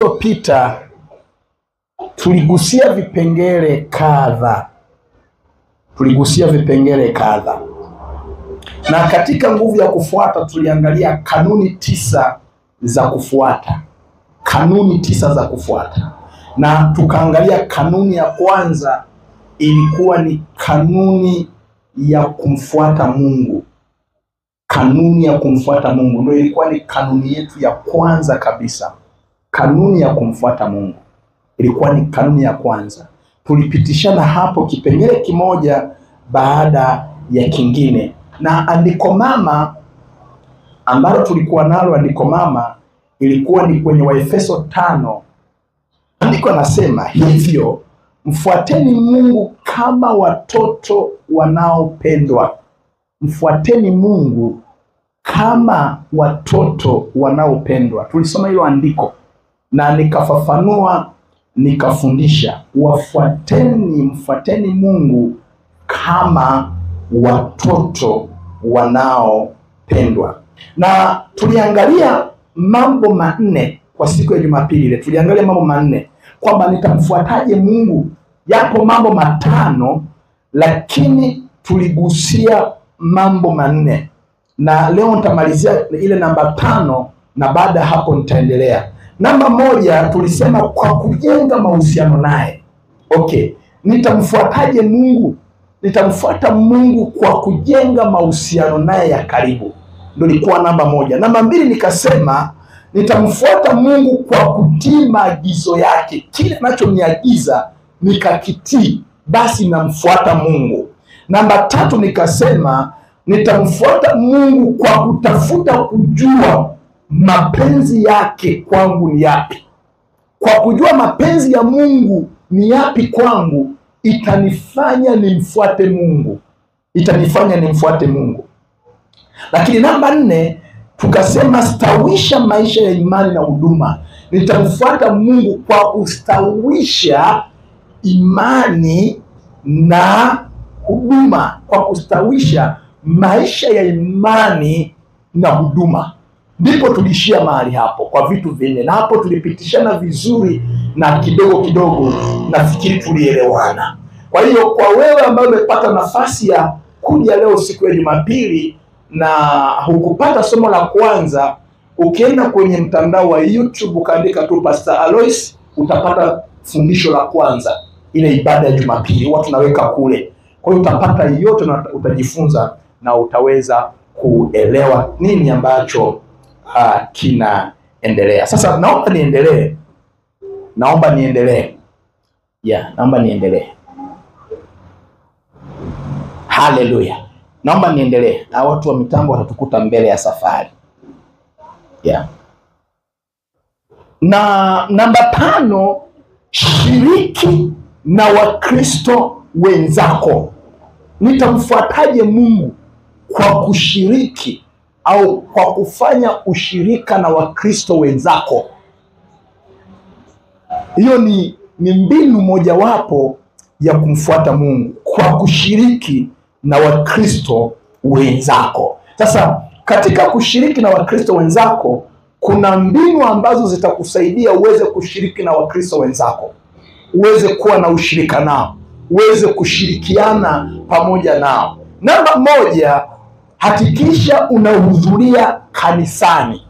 Iliyopita tuligusia vipengele kadha. Na katika nguvu ya kufuata tuliangalia kanuni 9 za kufuata. Na tukaangalia kanuni ya kwanza ilikuwa ni kanuni ya kumfuata Mungu. Kanuni ya kumfuata Mungu ndio ilikuwa ni kanuni yetu ya kwanza kabisa. Kanuni ya kumfuata Mungu ilikuwa ni kanuni ya kwanza. Tulipitishana hapo kipengele kimoja baada ya kingine. Na andiko mama ambalo tulikuwa nalo, andiko mama ilikuwa ni kwenye Waefeso 5. Andiko nasema hivyo, mfuateni Mungu kama watoto wanaopendwa. Mfuateni Mungu kama watoto wanaopendwa. Tulisoma hilo andiko na nikafafanua, nikafundisha, mfuateni Mungu kama watoto wanaopendwa. Na tuliangalia mambo 4 kwa siku ya Jumapili ile. Tuliangalia mambo 4 kwamba nitamfuataje Mungu. Yapo mambo 5 lakini tuligusia mambo 4. Na leo nitamalizia ile namba 5 na baada hapo nitaendelea. Namba 1 tulisema kwa kujenga mahusiano naye. Okay, nitamfuataje Mungu? Nitamfuata Mungu kwa kujenga mahusiano naye ya karibu. Ndio ilikuwa namba 1. Namba 2 nikasema nitamfuata Mungu kwa kutii maagizo yake. Kile anachoniagiza nikakitii, basi namfuata Mungu. Namba 3 nikasema nitamfuata Mungu kwa kutafuta kujua mapenzi yake kwangu ni yapi. Kwa kujua mapenzi ya Mungu ni yapi kwangu, itanifanya nimfuate Mungu. Lakini namba 4 tukasema stawisha maisha ya imani na huduma. Nitamfuata Mungu kwa kustawisha imani na huduma. Kwa kustawisha maisha ya imani na huduma. Ndipo tulishia mahali hapo kwa vitu 4. Na hapo tulipitishana vizuri na kidogo nafikiri tulielewana. Kwa hiyo kwa wewe ambaye umepata nafasi ya kuja leo siku ya Jumapili na hukupata somo la kwanza, ukienda kwenye mtandao wa YouTube ukaandika tu Pastor Alois, utapata fundisho la kwanza, ile ibada ya Jumapili huwa tunaweka kule. Kwa hiyo utapata yote na utajifunza na utaweza kuelewa nini ambacho kinaendelea. Sasa naomba niendelee. Naomba niendelee. Haleluya. Naomba niendelee. Na watu wa mitambo watatukuta mbele ya safari. Na namba 5, shiriki na Wakristo wenzako. Nitamfuataje Mungu? Kwa kushiriki au kwa kufanya ushirika na Wakristo wenzako. Hiyo ni mbinu mojawapo ya kumfuata Mungu, kwa kushiriki na Wakristo wenzako. Sasa katika kushiriki na Wakristo wenzako kuna mbinu ambazo zitakusaidia uweze kushiriki na Wakristo wenzako, uweze kuwa na ushirika nao, uweze kushirikiana pamoja nao. Namba 1, hakikisha unahudhuria kanisani.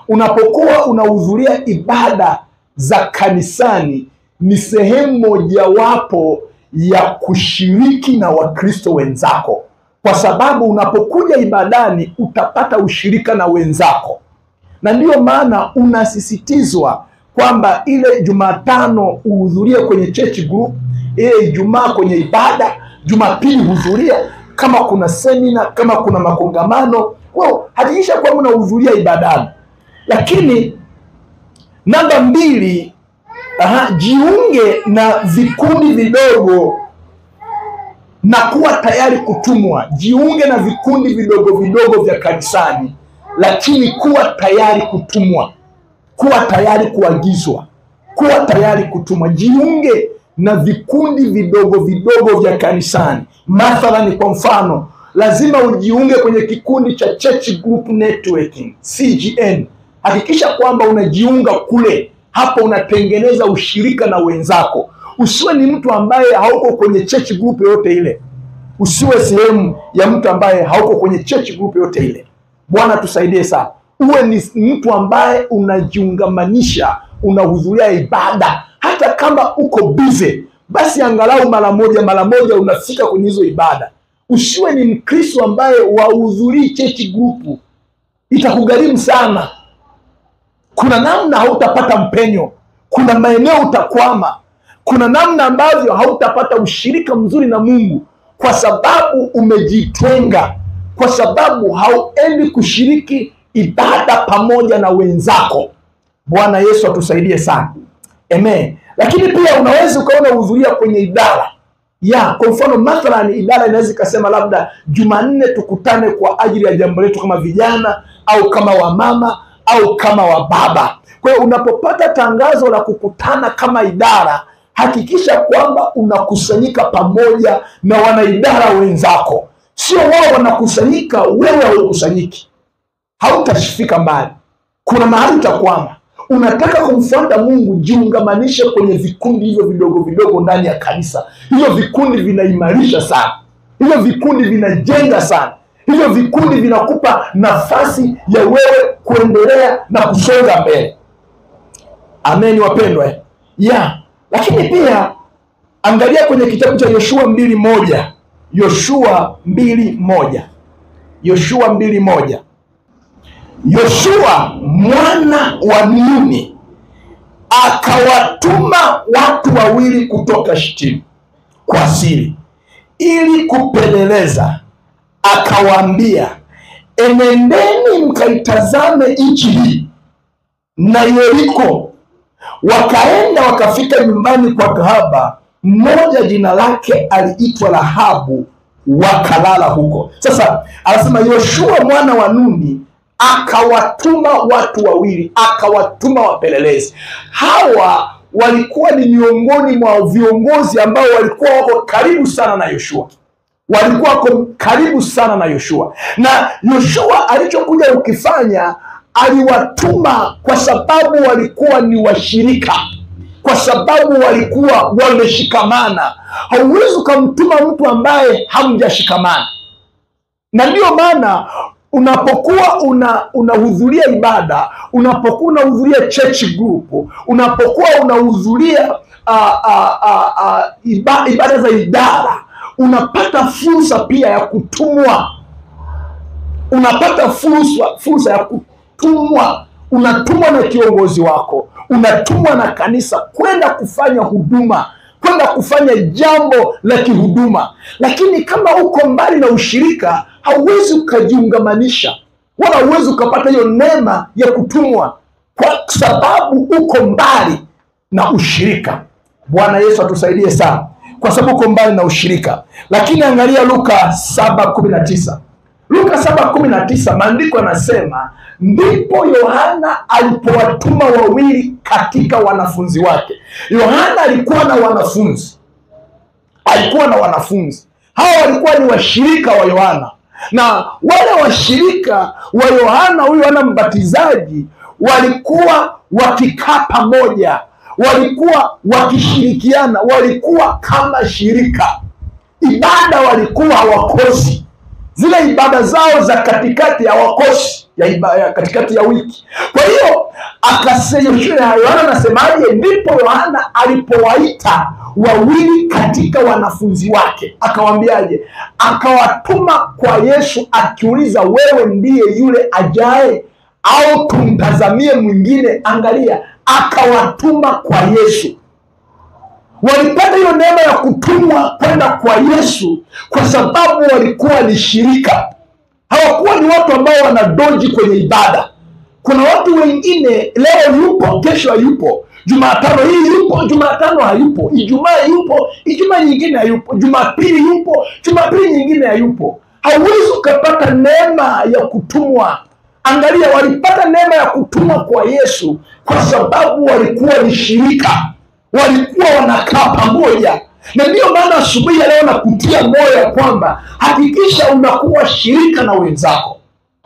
Unapokuwa unahudhuria ibada za kanisani, ni sehemu mojawapo ya kushiriki na Wakristo wenzako, kwa sababu unapokuja ibadani utapata ushirika na wenzako. Na ndiyo maana unasisitizwa kwamba ile Jumatano uhudhurie kwenye church group, ile Ijumaa kwenye ibada, Jumapili hudhuria. Kama kuna semina, kama kuna makongamano, hakikisha kwamba unahudhuria ibadani. Lakini namba 2, jiunge na vikundi vidogo na kuwa tayari kutumwa. Jiunge na vikundi vidogo vya kanisani, lakini kuwa tayari kutumwa, kuwa tayari kuagizwa, kuwa tayari kutumwa. Jiunge na vikundi vidogo vya kanisani. Mathalani, kwa mfano, lazima ujiunge kwenye kikundi cha Church Group Networking, CGN. hakikisha kwamba unajiunga kule. Hapo unatengeneza ushirika na wenzako. Usiwe ni mtu ambaye hauko kwenye church group yote ile. Usiwe sehemu ya mtu ambaye hauko kwenye church group yote ile. Bwana tusaidie sana. Uwe ni mtu ambaye unajiungamanisha, unahudhuria ibada. Hata kama uko busy, basi angalau mara moja unafika kwenye hizo ibada. Usiwe ni Mkristo ambaye wahudhurii church group. Itakugharimu sana. Kuna namna hautapata mpenyo. Kuna maeneo utakwama. Kuna namna ambavyo hautapata ushirika mzuri na Mungu, kwa sababu umejitenga, kwa sababu hauendi kushiriki ibada pamoja na wenzako. Bwana Yesu atusaidie sana. Amen. Lakini pia unaweza ukaona uhudhuria kwenye idara. Kwa mfano mathalan idara inaweza ikasema labda Jumanne tukutane kwa ajili ya jambo letu kama vijana au kama wamama au kama wababa. Kwa hiyo unapopata tangazo la kukutana kama idara, hakikisha kwamba unakusanyika pamoja na wanaidara wenzako. Sio wao wanakusanyika, wewe haukusanyiki. Hautashifika mbali. Kuna mahali utakwama. Unataka kumfuata Mungu, jiungamanishe kwenye vikundi hivyo vidogo vidogo ndani ya kanisa. Hivyo vikundi vinaimarisha sana. Hivyo vikundi vinajenga sana. Hivyo vikundi vinakupa nafasi ya wewe kuendelea na kusonga mbele. Amen wapendwa. Lakini pia angalia kwenye kitabu cha Yoshua 2:1. Yoshua 2:1. Yoshua 2:1. Yoshua mwana wa Nuni akawatuma watu wawili kutoka Shitimu kwa siri ili kupeleleza. Akawaambia, enendeni mkaitazame nchi hii na Yeriko. Wakaenda wakafika nyumbani kwa kahaba mmoja, jina lake aliitwa Rahabu, wakalala huko. Sasa anasema Yoshua mwana wa Nuni akawatuma watu wawili, akawatuma wapelelezi. Hawa walikuwa ni miongoni mwa viongozi ambao walikuwa wako karibu sana na Yoshua. Walikuwa wako karibu sana na Yoshua. Na Yoshua alichokuja ukifanya, aliwatuma kwa sababu walikuwa ni washirika, kwa sababu walikuwa wameshikamana. Hauwezi ukamtuma mtu ambaye hamjashikamana. Na ndio maana unapokuwa unahudhuria ibada, unapokuwa unahudhuria church group, unapokuwa unahudhuria ibada za idara, unapata fursa pia ya kutumwa. Unapata fursa ya kutumwa. Unatumwa na kiongozi wako, unatumwa na kanisa kwenda kufanya huduma, kwenda kufanya jambo la kihuduma. Lakini kama uko mbali na ushirika, hauwezi ukajiungamanisha, wala hauwezi ukapata hiyo neema ya kutumwa, kwa sababu uko mbali na ushirika. Bwana Yesu atusaidie sana, kwa sababu uko mbali na ushirika. Lakini angalia Luka 7:19. Luka 7:19, maandiko yanasema, ndipo Yohana alipowatuma wawili katika wanafunzi wake. Yohana alikuwa na wanafunzi. Hawa walikuwa ni washirika wa Yohana. Na wale washirika wa Yohana, huyu Yohana Mbatizaji, walikuwa wakikaa pamoja, walikuwa wakishirikiana, walikuwa kama shirika. Ibada walikuwa hawakosi. Zile ibada zao za katikati hawakosi, ya katikati ya wiki. Kwa hiyo akasema, Yohana anasemaje? Ndipo Yohana alipowaita wawili katika wanafunzi wake, akawaambiaje? Akawatuma kwa Yesu akiuliza, wewe ndiye yule ajaye au tumtazamie mwingine? Angalia, akawatuma kwa Yesu. Walipata hiyo neema ya kutumwa kwenda kwa Yesu kwa sababu walikuwa ni shirika. Hawakuwa ni watu ambao wanadoji kwenye ibada. Kuna watu wengine leo yupo, kesho hayupo. Jumatano hii yupo, Jumatano hayupo. Ijumaa yupo, Ijumaa nyingine hayupo. Jumapili yupo, Jumapili nyingine hayupo. Hauwezi ukapata neema ya kutumwa. Angalia, walipata neema ya kutumwa kwa Yesu kwa sababu walikuwa ni shirika. Walikuwa wanakaa pamoja. Na ndio maana asubuhi ya leo nakutia moyo ya kwamba hakikisha unakuwa shirika na wenzako.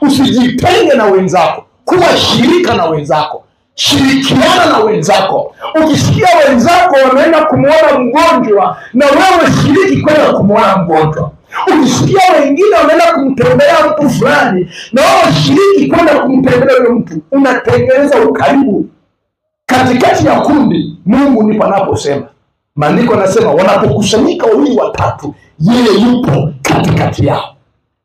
Usijitenge na wenzako. kuwa shirika na wenzako. Shirikiana na wenzako. Ukisikia wenzako wanaenda kumuona mgonjwa, na wewe shiriki kwenda kumuona mgonjwa. Ukisikia wengine wanaenda kumtembelea mtu fulani, na wewe shiriki kwenda kumtembelea yule mtu. Unatengeneza ukaribu katikati ya kundi. Mungu ndipo anaposema. Maandiko yanasema wanapokusanyika 2 au 3, yeye yupo katikati yao.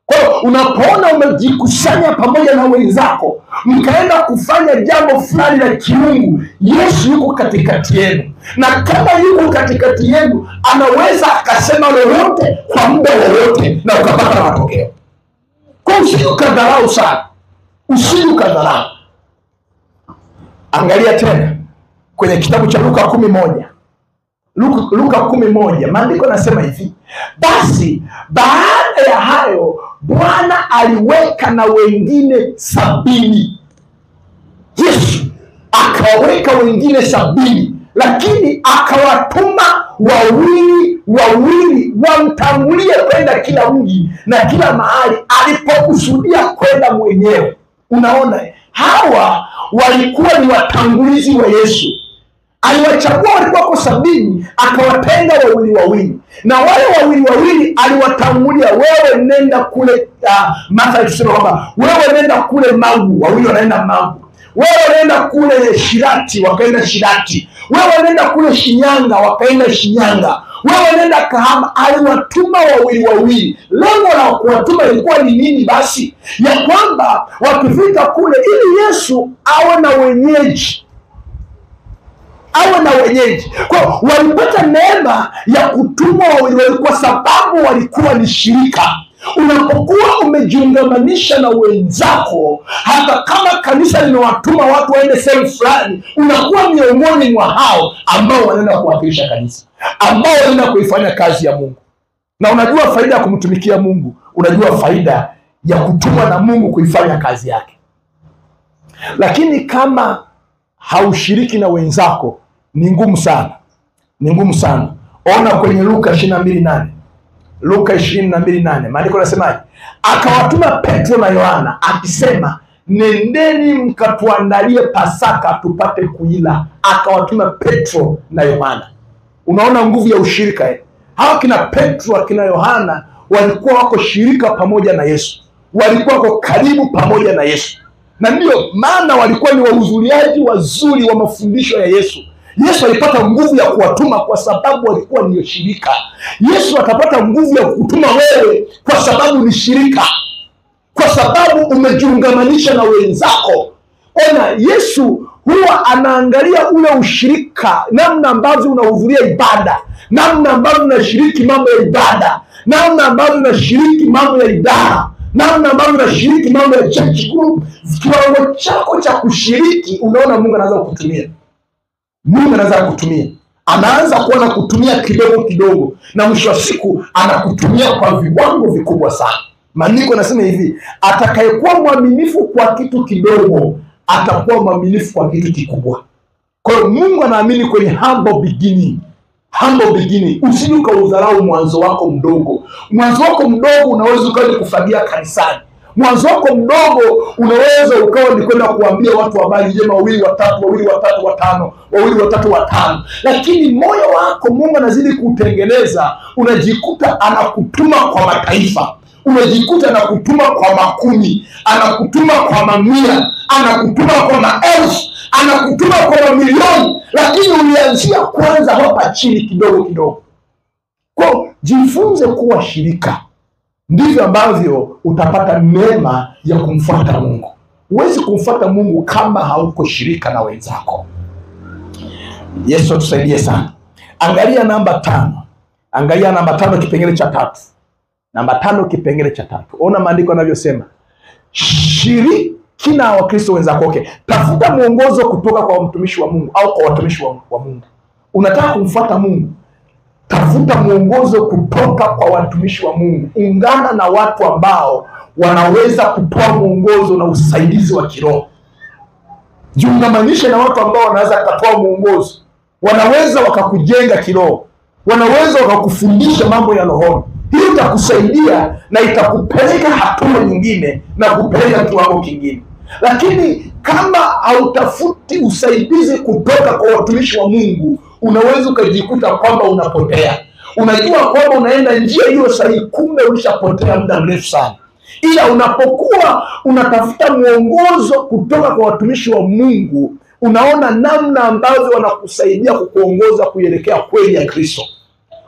Kwa hiyo unapoona umejikusanya pamoja na wenzako, mkaenda kufanya jambo fulani la kimungu, Yesu yuko katikati yenu. Na kama yuko katikati yenu, anaweza akasema lolote kwa muda wowote na ukapata matokeo. Kwa hiyo usikadharau sana. Usikadharau. Angalia tena kwenye kitabu cha Luka 11. Luka 11, maandiko yanasema hivi: basi baada ya hayo Bwana aliweka na wengine 70. Yesu akaweka wengine 70, lakini akawatuma wawili wamtangulie kwenda kila mji na kila mahali alipokusudia kwenda mwenyewe. Unaona, hawa walikuwa ni watangulizi wa Yesu. Aliwachagua walikuwa 70, akawatenga wawili, na wale wawili aliwatangulia. Wewe nenda kule Mathayo tuseme kwamba wewe nenda kule Magu, wawili wanaenda Magu. Wewe nenda kule Shirati, wakaenda Shirati. Wewe nenda kule Shinyanga, wakaenda Shinyanga. Wewe nenda Kahama. Aliwatuma wawili. Lengo la kuwatuma ilikuwa ni nini basi? Ya kwamba wakifika kule, ili Yesu awe na wenyeji. Kwa walipata neema ya kutumwa wawili kwa sababu walikuwa ni shirika. Unapokuwa umejiungamanisha na wenzako, hata kama kanisa linawatuma watu waende sehemu fulani, unakuwa miongoni mwa hao ambao wanaenda kuwakilisha kanisa, ambao wanaenda kuifanya kazi ya Mungu. Na unajua faida ya kumtumikia Mungu, unajua faida ya kutumwa na Mungu kuifanya kazi yake. Lakini kama haushiriki na wenzako, ni ngumu sana. Ona kwenye Luka 22:8. Luka 22:8. Maandiko yanasemaje? Akawatuma Petro na Yohana akisema, nendeni mkatuandalie Pasaka tupate kuila. Akawatuma Petro na Yohana. Unaona nguvu ya ushirika. Hawa kina Petro kina Yohana walikuwa wako shirika pamoja na Yesu. Walikuwa wako karibu pamoja na Yesu. Na ndio maana walikuwa ni wahudhuriaji wazuri wa mafundisho ya Yesu. Yesu alipata nguvu ya kuwatuma kwa sababu walikuwa ni shirika. Yesu atapata nguvu ya kutuma wewe kwa sababu ni shirika, kwa sababu umejiungamanisha na wenzako. Ona, Yesu huwa anaangalia ule ushirika, namna ambavyo unahudhuria ibada, namna ambavyo unashiriki mambo ya ibada, namna ambavyo unashiriki mambo ya idara, namna ambavyo unashiriki mambo ya church group. Kiwango chako cha kushiriki, unaona Mungu anaweza kukutumia. Anaanza kuona kutumia kidogo, na mwisho wa siku anakutumia kwa viwango vikubwa sana. Maandiko yanasema hivi: atakayekuwa mwaminifu kwa kitu kidogo atakuwa mwaminifu kwa kitu kikubwa. Kwa hiyo Mungu anaamini kwenye humble beginning. Usije ukaudharau mwanzo wako mdogo. Mwanzo wako mdogo unaweza ukawa kufagia kanisani. Mwanzo wako mdogo unaweza ukawa ni kwenda kuambia watu habari njema, 2 watatu, 5. Lakini moyo wako Mungu anazidi kutengeneza, unajikuta anakutuma kwa mataifa, unajikuta anakutuma kwa makumi, anakutuma kwa mamia, anakutuma kwa maelfu, anakutuma kwa mamilioni, lakini ulianzia kwanza hapa chini kidogo. Kwa jifunze kuwa shirika. Ndivyo ambavyo utapata neema ya kumfuata Mungu. Huwezi kumfuata Mungu kama hauko shirika na wenzako. Yesu atusaidie sana. Angalia namba 5 kipengele cha 3. Namba 5 kipengele cha 3. Ona maandiko yanavyosema. Shiriki na Wakristo wenzako. Okay. Tafuta mwongozo kutoka kwa mtumishi wa Mungu au kwa watumishi wa Mungu. Unataka kumfuata Mungu, tafuta mwongozo kutoka kwa watumishi wa Mungu. Ungana na watu ambao wanaweza kutoa mwongozo na usaidizi wa kiroho. Jiungamanishe na watu ambao wanaweza kutoa mwongozo. Wanaweza wakakujenga kiroho. Wanaweza wakakufundisha mambo ya roho. Hii itakusaidia na itakupeleka hatua nyingine na kupeleka kiwango kingine. Lakini kama hautafuti usaidizi kutoka kwa watumishi wa Mungu, unaweza ukajikuta kwamba unapotea. Unajua kwamba unaenda njia hiyo sahihi, kumbe ulishapotea muda mrefu sana. Ila unapokuwa unatafuta mwongozo kutoka kwa watumishi wa Mungu, unaona namna ambavyo wanakusaidia kukuongoza kuelekea kweli ya Kristo.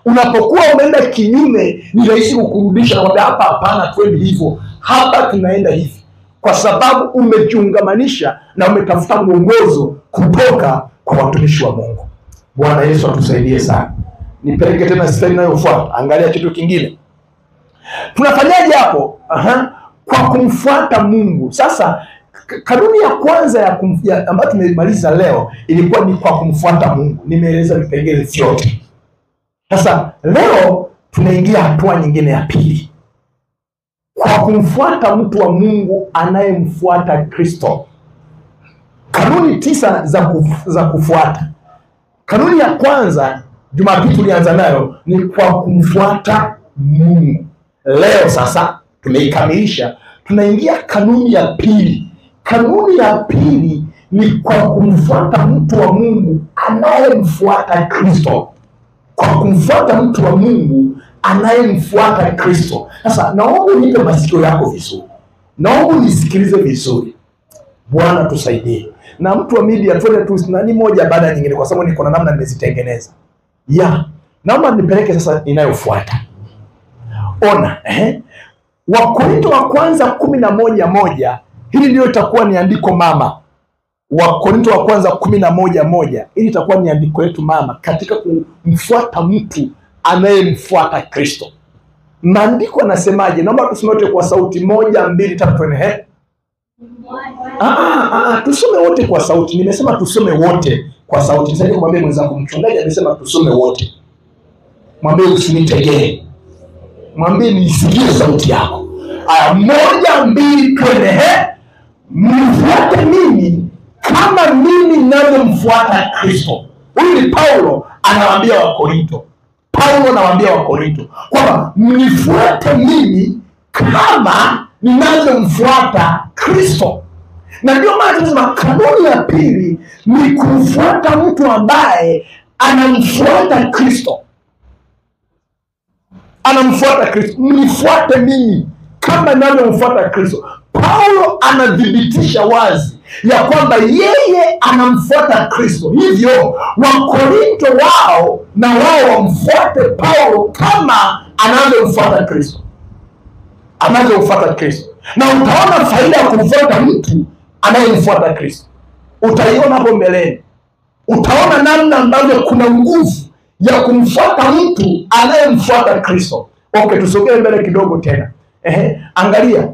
Unapokuwa umeenda kinyume, ni rahisi kukurudisha na kwamba hapa hapana, twende hivyo, hapa tunaenda hivi, kwa sababu umejiungamanisha na umetafuta mwongozo kutoka kwa watumishi wa Mungu. Bwana Yesu atusaidie sana. Nipeleke tena slide inayofuata. Angalia kitu kingine. Tunafanyaje hapo? Kwa kumfuata Mungu. Sasa kanuni ya kwanza ambayo tumemaliza leo ilikuwa ni kwa kumfuata Mungu. Nimeeleza vipengele vyote. Sasa leo tunaingia hatua nyingine ya pili. Kwa kumfuata mtu wa Mungu anayemfuata Kristo. Kanuni 9 za kufuata. Kanuni ya kwanza Jumapili tulianza nayo ni kwa kumfuata Mungu. Leo sasa tumeikamilisha, tunaingia kanuni ya pili. Kanuni ya pili ni kwa kumfuata mtu wa Mungu anayemfuata Kristo. Kwa kumfuata mtu wa Mungu anayemfuata Kristo. Sasa naomba unipe masikio yako vizuri. Naomba unisikilize vizuri. Bwana tusaidie. Na mtu wa media tuende tu nani moja baada ya nyingine, kwa sababu niko na namna nimezitengeneza. Naomba nipeleke sasa inayofuata. Ona, Wakorintho wa kwanza 11:1, hili ndio itakuwa ni andiko mama. Wakorintho wa kwanza 11:1, hili itakuwa ni andiko letu mama katika kumfuata mtu anayemfuata Kristo. Maandiko yanasemaje? Naomba tusome wote kwa sauti 1, 2, 3 twende. Tusome wote kwa sauti. Nimesema tusome wote kwa sauti. Sasa kumwambia mwenzako, mchungaji amesema tusome wote. Mwambie usinitegee. Mwambie nisikie sauti yako. 1, 2 twende. Mnifuate mimi kama mimi ninavyomfuata Kristo. Huyu ni Paulo anawaambia Wakorintho. Paulo anawaambia Wakorintho kwamba mnifuate mimi kama ninavyomfuata Kristo. Na ndio maana tunasema kanuni ya pili ni kumfuata mtu ambaye anamfuata Kristo. Anamfuata Kristo. Mnifuate mimi kama ninavyomfuata Kristo. Paulo anadhibitisha wazi ya kwamba yeye anamfuata Kristo. Hivyo Wakorintho wao na wao wamfuate Paulo kama anavyomfuata Kristo. Anavyomfuata Kristo. Na utaona faida ya kumfuata mtu anayemfuata Kristo. Utaiona hapo mbeleni. Utaona namna ambavyo kuna nguvu ya kumfuata mtu anayemfuata Kristo. Okay, tusogee mbele kidogo tena. Angalia.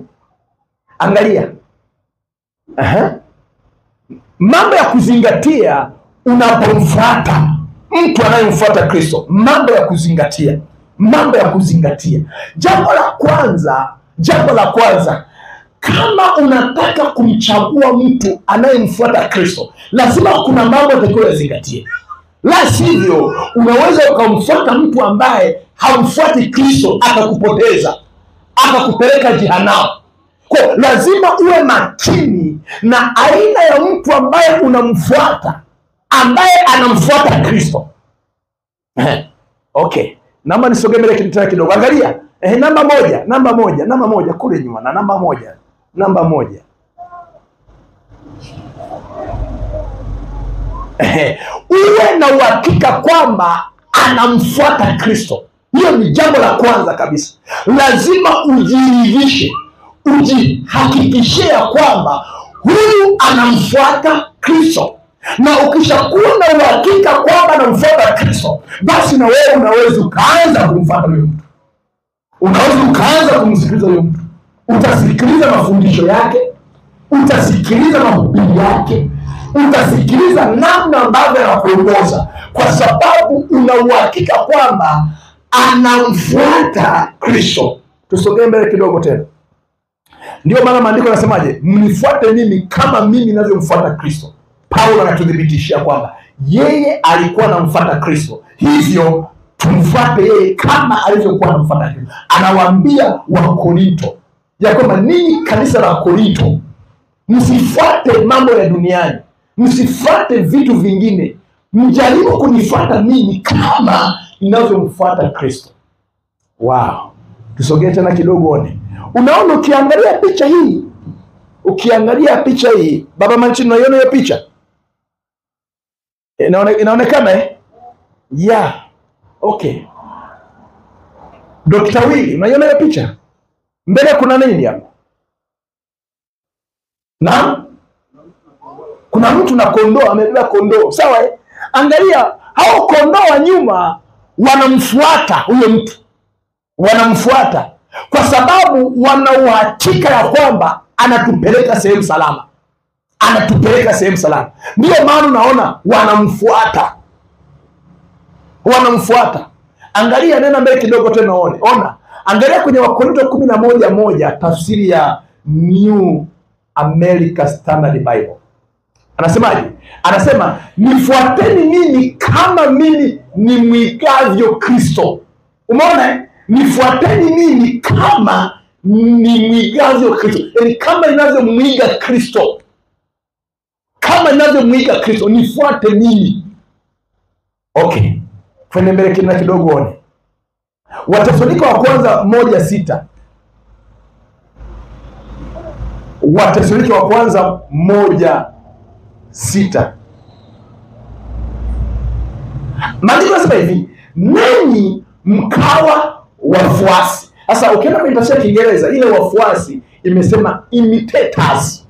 Mambo ya kuzingatia unapomfuata mtu anayemfuata Kristo. Mambo ya kuzingatia. Jambo la kwanza, kama unataka kumchagua mtu anayemfuata Kristo, lazima kuna mambo utakayozingatia. La sivyo, unaweza ukamfuata mtu ambaye hamfuati Kristo, akakupoteza, akakupeleka jehanamu. Kwa lazima uwe makini na aina ya mtu ambaye unamfuata, ambaye anamfuata Kristo. Okay, naomba nisogee mbele kidogo. Angalia, namba moja kule nyuma, na namba moja. Uwe na uhakika kwamba anamfuata Kristo. Hiyo ni jambo la kwanza kabisa. Lazima ujiridhishe, ujihakikishie kwamba huyu anamfuata Kristo. Na ukishakuwa na uhakika kwamba anamfuata Kristo, basi na wewe unaweza ukaanza kumfuata huyo mtu. Unaweza ukaanza kumsikiliza huyo mtu. Utasikiliza mafundisho yake, utasikiliza mahubiri yake, utasikiliza namna ambavyo anakuongoza, kwa sababu una uhakika kwamba anamfuata Kristo. Tusogee mbele kidogo tena. Ndio maana maandiko yanasemaje? Mnifuate mimi kama mimi ninavyomfuata Kristo. Paulo anatuthibitishia kwamba yeye alikuwa anamfuata Kristo. Hivyo tumfuate yeye kama alivyokuwa anamfuata Kristo. Anawaambia Wakorintho ya kwamba ninyi kanisa la Korintho, Msifuate mambo ya duniani, msifuate vitu vingine, mjaribu kunifuata mimi kama ninavyomfuata Kristo. Wow. Tusogee tena kidogo one. Unaona, ukiangalia picha hii, Baba Manchini, unaiona hiyo picha? Inaonekana Yeah. Okay. Dr. Willy, unaiona hiyo picha? Mbele kuna nini hapo? Na kuna mtu na kondoo, amebeba kondoo. Sawa Angalia, hao kondoo wa nyuma wanamfuata huyo mtu. Wanamfuata kwa sababu wana uhakika ya kwamba anatupeleka sehemu salama. Ndio maana unaona wanamfuata. Angalia, nena mbele kidogo tena ona. Angalia kwenye Wakorintho 11:1, tafsiri ya New American Standard Bible. Anasemaje? Anasema, nifuateni mimi kama mimi nimwigavyo Kristo. Umeona? Nifuateni mimi kama nimwigavyo Kristo. Yaani kama ninavyomwiga Kristo. Nifuate mimi. Okay. Twende mbele kidogo one. Wathesalonike wa kwanza 1:6. Wathesalonike wa kwanza 1:6. Maandiko yanasema hivi, nanyi mkawa wafuasi. Sasa ukienda kwenye tafsiri ya Kiingereza, ile wafuasi imesema imitators.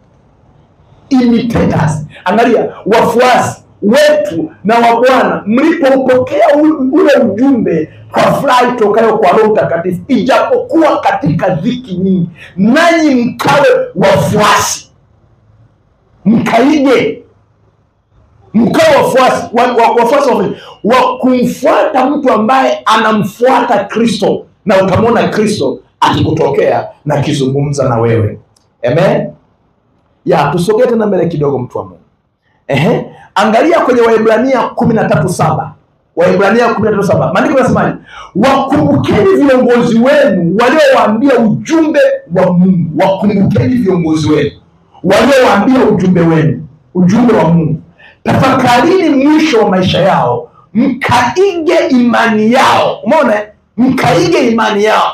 Angalia, wafuasi wetu na wa Bwana mlipopokea ule ujumbe kwa furaha itokayo kwa Roho Mtakatifu, ijapokuwa katika dhiki nyingi, nanyi mkawe wafuasi. Mkawe wafuasi wa kumfuata mtu ambaye anamfuata Kristo, na utamwona Kristo akikutokea na kizungumza na wewe. Amen. Tusogee tena mbele kidogo, mtu wa Mungu. Angalia kwenye Waebrania 13:7. Maandiko yanasemaje? Wakumbukeni viongozi wenu waliowaambia ujumbe wa Mungu. Ujumbe wa Mungu. Tafakarini mwisho wa maisha yao, mkaige imani yao. Umeona? Mkaige imani yao.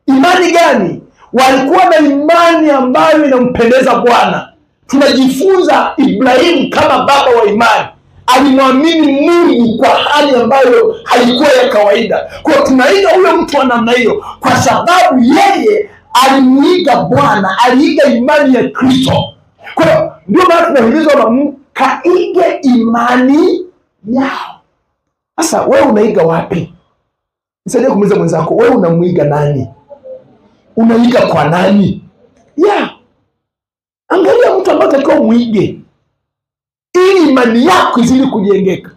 Imani gani? Walikuwa na imani ambayo inampendeza Bwana. Tunajifunza Ibrahimu kama baba wa imani, alimwamini Mungu kwa hali ambayo haikuwa ya kawaida. Kwa tunaiga huyo mtu wa namna hiyo kwa sababu yeye alimuiga Bwana, aliiga imani ya Kristo. Kwa ndio maana tunahimizwa mkaige imani yao. Sasa wewe unaiga wapi? Nisaidie kumuuliza mwenzako, wewe unamuiga nani? Unaiga kwa nani? Angalia mtu ambaye atakao muige ili imani yako izidi kujengeka.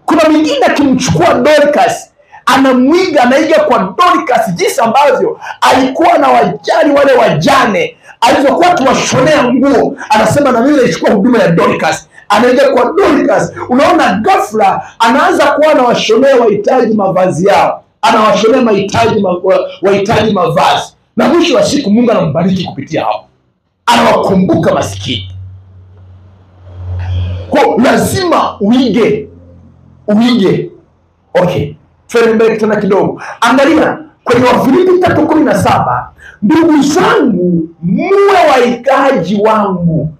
Kuna mwingine akimchukua Dorcas, anamuiga, anaiga kwa Dorcas jinsi ambavyo alikuwa na wajali wale wajane, alizokuwa tuwashonea nguo, anasema na mimi naichukua huduma ya Dorcas, anaiga kwa Dorcas. Unaona, ghafla anaanza kuwa na washonea wahitaji mavazi yao, anawashonea wahitaji mavazi, na mwisho wa siku Mungu anambariki kupitia hao, anawakumbuka masikini. Kwa lazima uige. Okay, twende mbele tena kidogo. Angalia kwenye Wafilipi 3:17, ndugu zangu muwe waigaji wangu.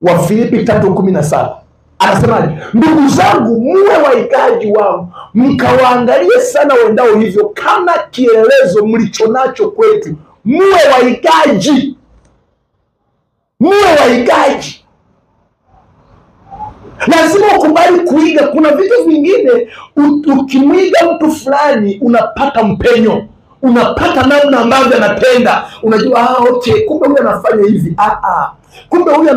Wafilipi 3:17 anasemaje? Ndugu zangu muwe waigaji wangu, mkawaangalie sana wendao hivyo kama kielelezo mlichonacho kwetu. Muwe waigaji. Lazima ukubali kuiga. Kuna vitu vingine ukimwiga mtu fulani unapata mpenyo, unapata namna ambavyo anapenda, unajua okay, kumbe huyu anafanya hivi, kumbe huyu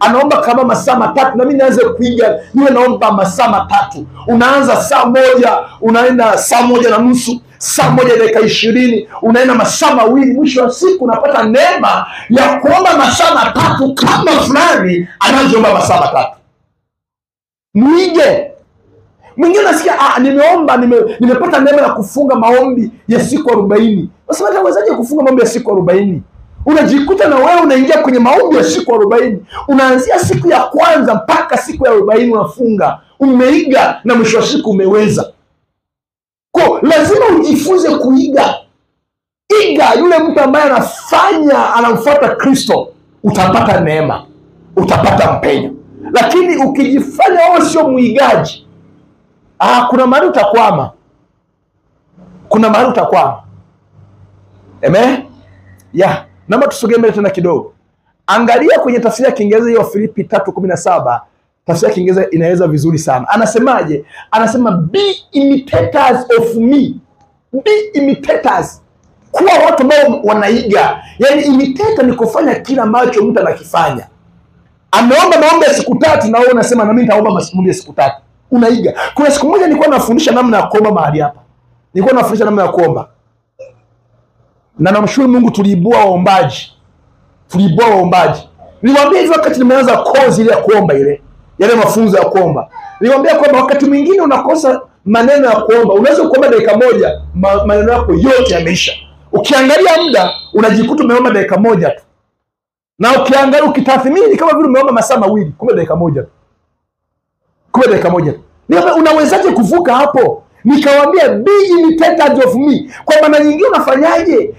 anaomba kama masaa 3, na mimi naanze kuiga, niwe naomba masaa 3. Unaanza saa 1, unaenda saa 1:30, saa 1:20, unaenda masaa 2. Mwisho wa siku unapata neema ya kuomba masaa 3 kama fulani anajiomba masaa 3. Mwige. Mwingine nasikia nimepata neema ya kufunga maombi ya siku 40. Unasema wezaje kufunga maombi ya siku 40? unajikuta na wewe unaingia kwenye maombi ya siku 40. Unaanzia siku ya kwanza mpaka siku ya 40 unafunga. Umeiga na mwisho wa siku umeweza. Kwa lazima ujifunze kuiga. Iga yule mtu ambaye anamfuata Kristo, utapata neema, utapata mpenyo. Lakini ukijifanya wewe sio muigaji, kuna mahali utakwama. Kuna mahali utakwama. Amen? Naomba tusogee mbele tena kidogo. Angalia kwenye tafsiri ya Kiingereza hiyo Filipi 3:17. Tafsiri ya Kiingereza inaeleza vizuri sana. Anasemaje? Anasema be imitators of me. Be imitators. Kuwa watu ambao wanaiga. Yaani imitator ni kufanya kila ambacho mtu anakifanya. Ameomba maombi ya siku 3 na wewe unasema na mimi nitaomba maombi ya siku 3. Unaiga. Kuna siku moja nilikuwa nafundisha namna ya kuomba mahali hapa. Nilikuwa nafundisha namna ya kuomba. Na namshukuru Mungu tuliibua waombaji. Nilimwambia hivi wakati nimeanza kozi ile ya kuomba yale mafunzo ya kuomba. Nilimwambia kwamba wakati mwingine unakosa maneno ya kuomba. Unaweza kuomba dakika moja, maneno yako yote yameisha. Ukiangalia muda unajikuta umeomba dakika moja tu. Na ukiangalia ukitathmini kama vile umeomba masaa 2, kumbe dakika moja tu. Niambia unawezaje kuvuka hapo? Nikamwambia be imitators of me. Kwa maana nyingine unafanyaje?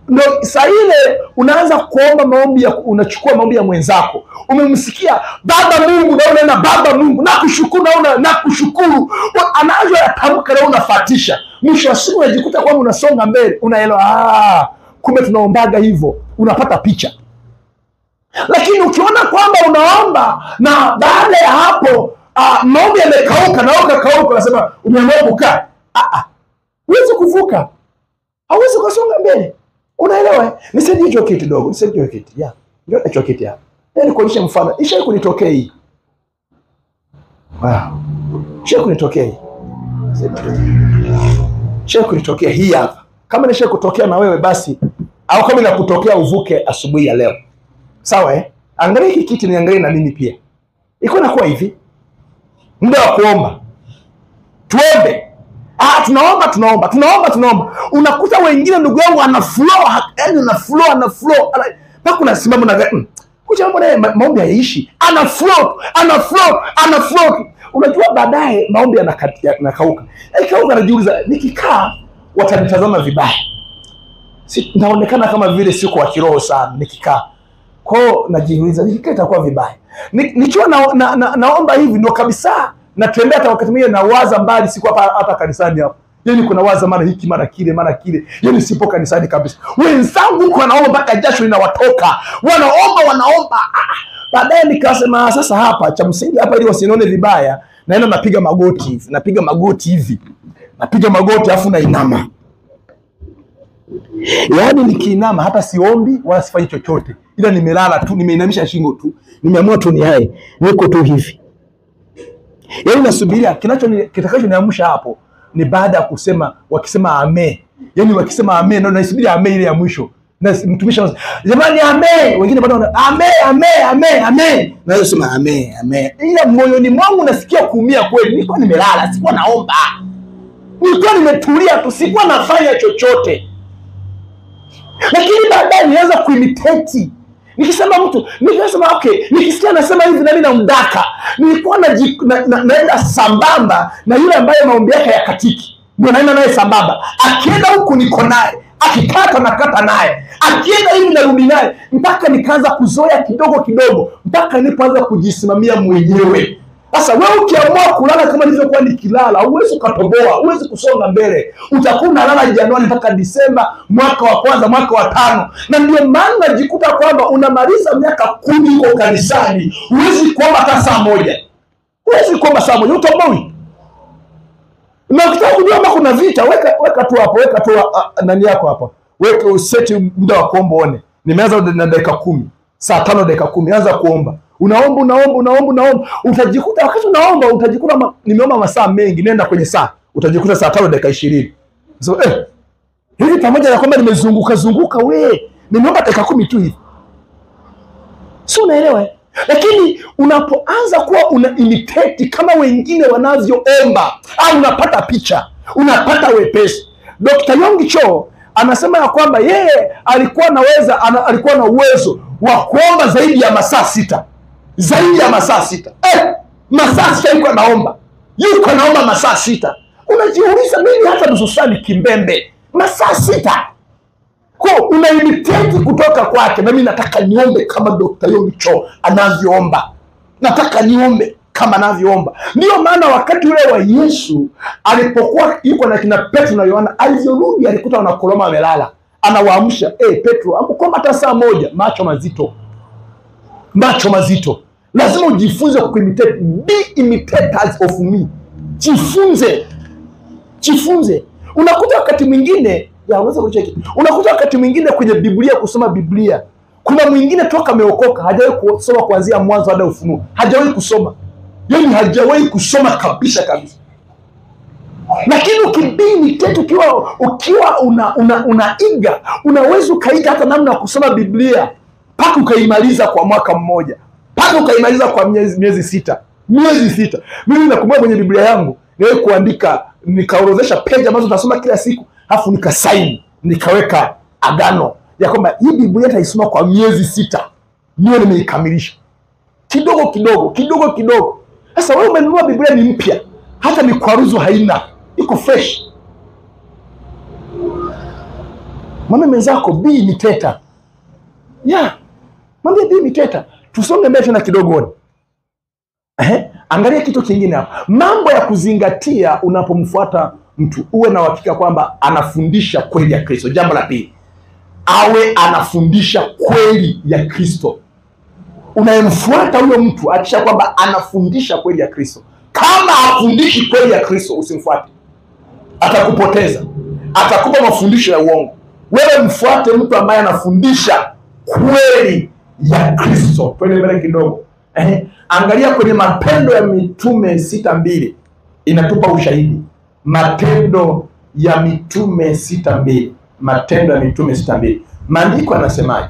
Ndio saa ile unaanza kuomba maombi unachukua maombi ya mwenzako. Umemsikia Baba Mungu na unaona Baba Mungu nakushukuru na nakushukuru. Anaanza yatamka na unafuatisha. Mwisho wa siku unajikuta kwamba unasonga mbele. Unaelewa kumbe tunaombaga hivyo. Unapata picha. Lakini ukiona kwamba unaomba na baada ya hapo maombi yamekauka na ukakauka unasema umeamua kukaa. Huwezi kuvuka. Hauwezi kusonga mbele. Unaelewa? Nisaidie hicho kitu dogo. Ndio hicho kitu hapa. Yaani kuonyesha mfano. Isha kunitokea hii. Isha kunitokea hii hapa. Kama nisha kutokea na wewe basi au kama inakutokea uvuke asubuhi ya leo. Sawa Angalia hiki kitu niangalie na mimi pia. Iko na kwa hivi. Muda wa kuomba. Tuombe. Tunaomba. Unakuta wengine ndugu yangu ana flow. Mpaka unasimama na kuja mbona maombi hayaishi. Ana flow. Unajua baadaye maombi yanakauka. Ikauka anajiuliza nikikaa watanitazama vibaya. Naonekana kama vile siko wa kiroho sana nikikaa. Kwao najiuliza nikikaa itakuwa vibaya. Nikiwa naomba hivi ndio kabisa. Natembea hata wakati mwingine nawaza mbali siku hapa kanisani hapo. Yaani kuna waza mara hiki mara kile. Yaani sipo kanisani kabisa. Wenzangu huko wanaomba mpaka jasho linawatoka. Wanaomba. Baadaye nikasema sasa hapa cha msingi hapa ili wasinione vibaya, naenda napiga magoti hivi. Napiga magoti afu nainama. Yaani nikiinama hata siombi wala sifanyi chochote. Ila nimelala tu, nimeinamisha shingo tu. Nimeamua tu niko tu hivi. Yaani nasubiria kitakachoniamsha hapo ni baada ya kusema wakisema amen. Yaani wakisema amen na naisubiria amen ile ya mwisho. Na mtumishi jamani amen. Wengine bado amen. Na nasema amen. Ila moyoni mwangu nasikia kuumia kweli. Nilikuwa nimelala, sikuwa naomba. Nilikuwa nimetulia tu, sikuwa nafanya chochote. Lakini baadaye nianza kuimitate. Nikisema okay, nikisikia nasema hivi na mimi namdaka. Nilikuwa naenda sambamba na yule ambaye maombi yake yakatiki. Ndio naenda naye sambamba. Akienda huku niko naye, akikata nakata naye. Akienda hivi narudi naye mpaka nikaanza kuzoea kidogo mpaka nilipoanza kujisimamia mwenyewe. Sasa wewe ukiamua kulala kama nilivyokuwa nikilala, huwezi kutoboa, huwezi kusonga mbele. Utakuwa unalala Januari mpaka Disemba, mwaka wa kwanza, mwaka wa 5. Na ndio maana najikuta kwamba unamaliza miaka 10 uko kanisani, huwezi kuomba hata saa moja. Utoboi. Na ukitaka kujua kama kuna vita, weka tu hapo, nani yako hapa. Weka useti muda wa kuomba one. Nimeanza na dakika 10. Saa 5 dakika 10 anza kuomba. Unaomba. Utajikuta wakati unaomba utajikuta nimeomba masaa mengi, nenda kwenye saa. Utajikuta saa 5 dakika 20. So hivi pamoja na kwamba nimezunguka nimeomba dakika 10 tu hivi. Sio unaelewa? Lakini unapoanza kuwa una imitate kama wengine wanavyoomba, au unapata picha, unapata wepesi. Dr. Yonggi Cho anasema ya kwamba yeye alikuwa na uwezo wa kuomba zaidi ya masaa 6. Zaidi ya masaa 6. Masaa 6 yuko anaomba. Yuko anaomba masaa 6. Unajiuliza, mimi hata nusu saa ni kimbembe. Masaa 6. Kwa unaimitate kutoka kwake. Na mimi nataka niombe kama Dr. Yonggi Cho anavyoomba. Nataka niombe kama anavyoomba. Ndio maana wakati ule wa Yesu alipokuwa yuko na kina Petro na Yohana, alivyorudi alikuta wanakoroma wamelala. Anawaamsha, Petro, amkoma hata saa moja. Macho mazito. Macho mazito. Lazima ujifunze kuimitate. Be imitators of me. Jifunze. Unakuta wakati mwingine, unaweza kucheki. Unakuta wakati mwingine kwenye Biblia, kusoma Biblia, kuna mwingine toka ameokoka hajawahi kusoma kuanzia Mwanzo hadi Ufunuo. Hajawahi kusoma. Yaani hajawahi kusoma kabisa. Lakini ukibini tetu ukiwa unaiga, unaweza ukaiga hata namna ya kusoma Biblia mpaka ukaimaliza kwa mwaka mmoja, mpaka ukaimaliza kwa miezi 6. Miezi 6. Mimi nakumbuka kwenye Biblia yangu niwe kuandika, nikaorodhesha page ambazo nasoma kila siku, alafu nikasaini, nikaweka agano ya kwamba hii Biblia nitaisoma kwa miezi 6 niwe nimeikamilisha. Kidogo. Sasa wewe umenunua Biblia ni mpya, hata mikwaruzo haina, iko fresh. Mwambie mwenzako, be imitator. Mwambie be imitator. Tusonge mbele tena kidogo. Angalia kitu kingine hapa. Mambo ya kuzingatia unapomfuata mtu. Uwe na uhakika kwamba anafundisha kweli ya Kristo. Jambo la pili, awe anafundisha kweli ya Kristo. Unayemfuata huyo mtu hakikisha kwamba anafundisha kweli ya Kristo. Kama hafundishi kweli ya Kristo, usimfuate. Atakupoteza. Atakupa mafundisho ya uongo. Wewe mfuate mtu ambaye anafundisha kweli ya Kristo. Twende mbele kidogo. Angalia kwenye Matendo ya Mitume 6:2 inatupa ushahidi. Matendo ya Mitume 6:2. Matendo ya Mitume 6:2. Maandiko yanasemaje?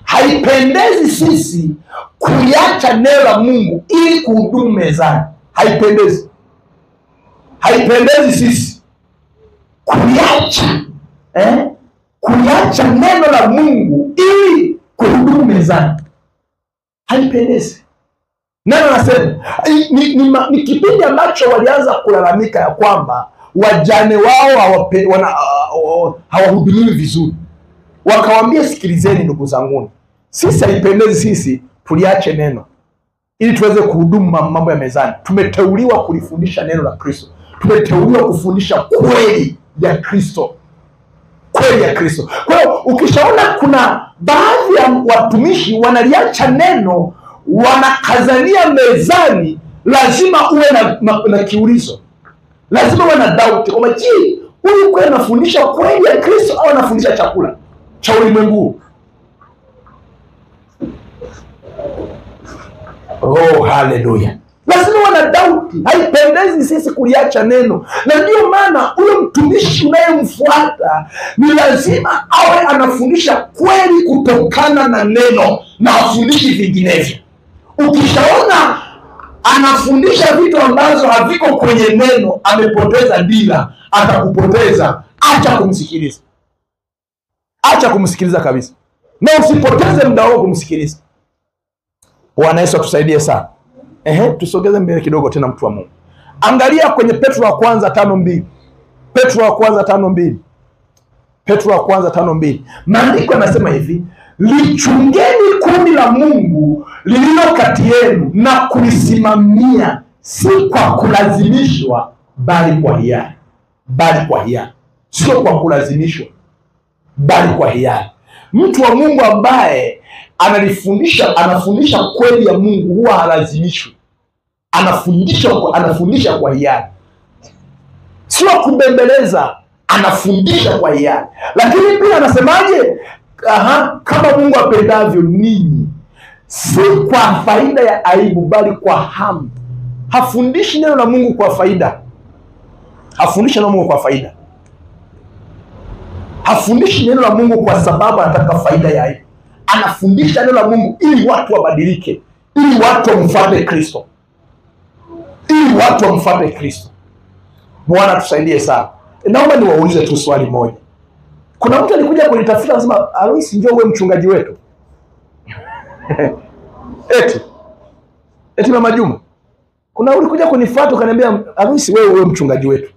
Haipendezi sisi kuiacha neno la Mungu ili kuhudumu mezani. Haipendezi. Haipendezi sisi kuiacha neno la Mungu ili kuhudumu mezani. Haipendezi. Neno nasema ni kipindi ambacho walianza kulalamika ya kwamba wajane wao hawahudumiwi vizuri. Wakawaambia, sikilizeni ndugu zangu, sisi haipendezi sisi tuliache neno ili tuweze kuhudumu mambo ya mezani. Tumeteuliwa kulifundisha neno la Kristo. Tumeteuliwa kufundisha kweli ya Kristo. Kweli ya Kristo. Kwa hiyo ukishaona kuna baadhi ya watumishi wanaliacha neno, wanakazania mezani, lazima uwe na kiulizo. Lazima uwe na doubt kwamba je, huyu kweli anafundisha kweli ya Kristo au anafundisha chakula cha ulimwengu? Oh, haleluya. Lazima uwe na doubt. Haipendezi sisi kuliacha neno. Na ndio maana huyo mtumishi unayemfuata ni lazima awe anafundisha kweli kutokana na neno na afundishi vinginevyo. Ukishaona anafundisha vitu ambazo haviko kwenye neno, amepoteza dira, atakupoteza. Acha kumsikiliza. Acha kumsikiliza kabisa. Na usipoteze muda wako kumsikiliza. Bwana Yesu atusaidie sana. Tusogeze mbele kidogo tena, mtu wa Mungu. Angalia kwenye Petro wa kwanza 5:2. Petro wa kwanza 5:2. Petro wa kwanza 5:2. Maandiko yanasema hivi: lichungeni kundi la Mungu lililo kati yenu na kulisimamia, si kwa kulazimishwa bali kwa hiari. Bali kwa hiari. Sio kwa kulazimishwa bali kwa hiari. Mtu wa Mungu ambaye anafundisha kweli ya Mungu huwa halazimishwi. Anafundisha kwa hiari. Sio kubembeleza, anafundisha kwa hiari. Lakini pia anasemaje? Kama Mungu apendavyo ninyi, si kwa faida ya aibu bali kwa hamu. Hafundishi neno la Mungu kwa faida. Hafundishi neno la Mungu kwa faida. Hafundishi neno la Mungu kwa sababu anataka faida ya aibu. Anafundisha neno la Mungu ili watu wabadilike, ili watu wamfuate Kristo. Ili watu wamfuate Kristo. Bwana tusaidie sana. Naomba niwaulize tu swali moja. Kuna mtu alikuja kunitafuta anasema, Aloisi njoo uwe mchungaji wetu. Eti Mama Juma, kuna ulikuja kunifuata ukaniambia, Aloisi wewe uwe mchungaji wetu.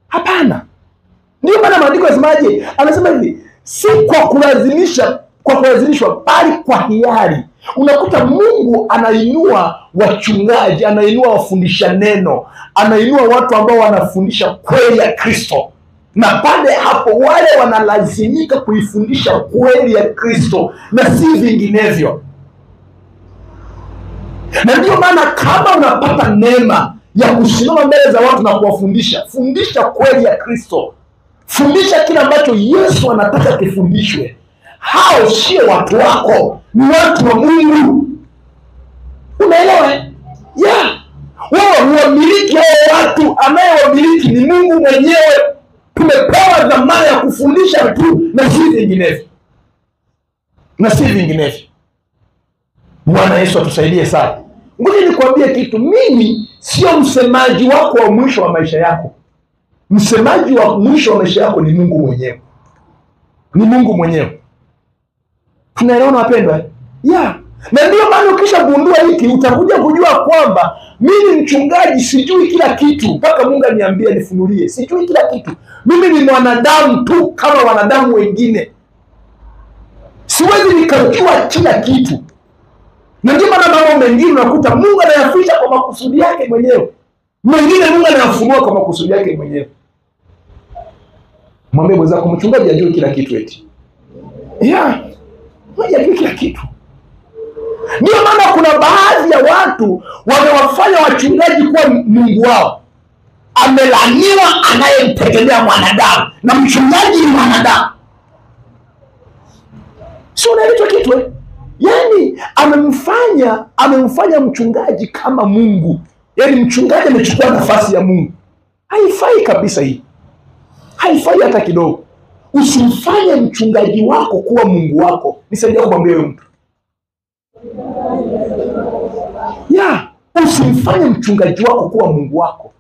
Hapana. Ndio maana maandiko yanasemaje? Anasema hivi, si kwa kulazimishwa bali kwa hiari. Unakuta Mungu anainua wachungaji, anainua wafundisha neno, anainua watu ambao wanafundisha kweli ya Kristo. Na baada ya hapo wale wanalazimika kuifundisha kweli ya Kristo na si vinginevyo. Na ndio maana kama unapata neema ya kusimama mbele za watu na kuwafundisha, fundisha kweli ya Kristo. Fundisha kile ambacho Yesu anataka kifundishwe. Hao sio watu wako, ni watu wa Mungu. Unaelewa? Wao huwamiliki hao watu, anayewamiliki ni Mungu mwenyewe. Tumepewa dhamana ya kufundisha tu na si vinginevyo. Bwana Yesu atusaidie sana. Ngoja nikwambie kitu, mimi sio msemaji wako wa mwisho wa maisha yako. Msemaji wa mwisho wa maisha yako ni Mungu mwenyewe. Ni Mungu mwenyewe. Tunaelewana wapendwa? Na ndio maana ukishagundua hiki utakuja kujua kwamba mimi mchungaji sijui kila kitu, mpaka Mungu aniambie nifunulie. Sijui kila kitu. Mimi ni mwanadamu tu kama wanadamu wengine. Siwezi nikajua kila kitu. Na ndio maana mambo mengine unakuta Mungu anayaficha kwa makusudi yake mwenyewe. Mengine Mungu anayafunua kwa makusudi yake mwenyewe. Mwambie mwenzako, mchungaji ajue kila kitu eti. Mchungaji ajue kila kitu. Ndio maana kuna baadhi ya watu wamewafanya wachungaji kuwa Mungu wao. Amelaniwa anayemtegemea mwanadamu, na mchungaji ni mwanadamu. Sio unaitwa kitu Yaani amemfanya mchungaji kama Mungu. Yaani mchungaji amechukua nafasi ya Mungu. Haifai kabisa hii. Haifai hata kidogo. Usimfanye mchungaji wako kuwa Mungu wako. Nisaidie kumwambia huyo mtu. Usimfanye mchungaji wako kuwa Mungu wako.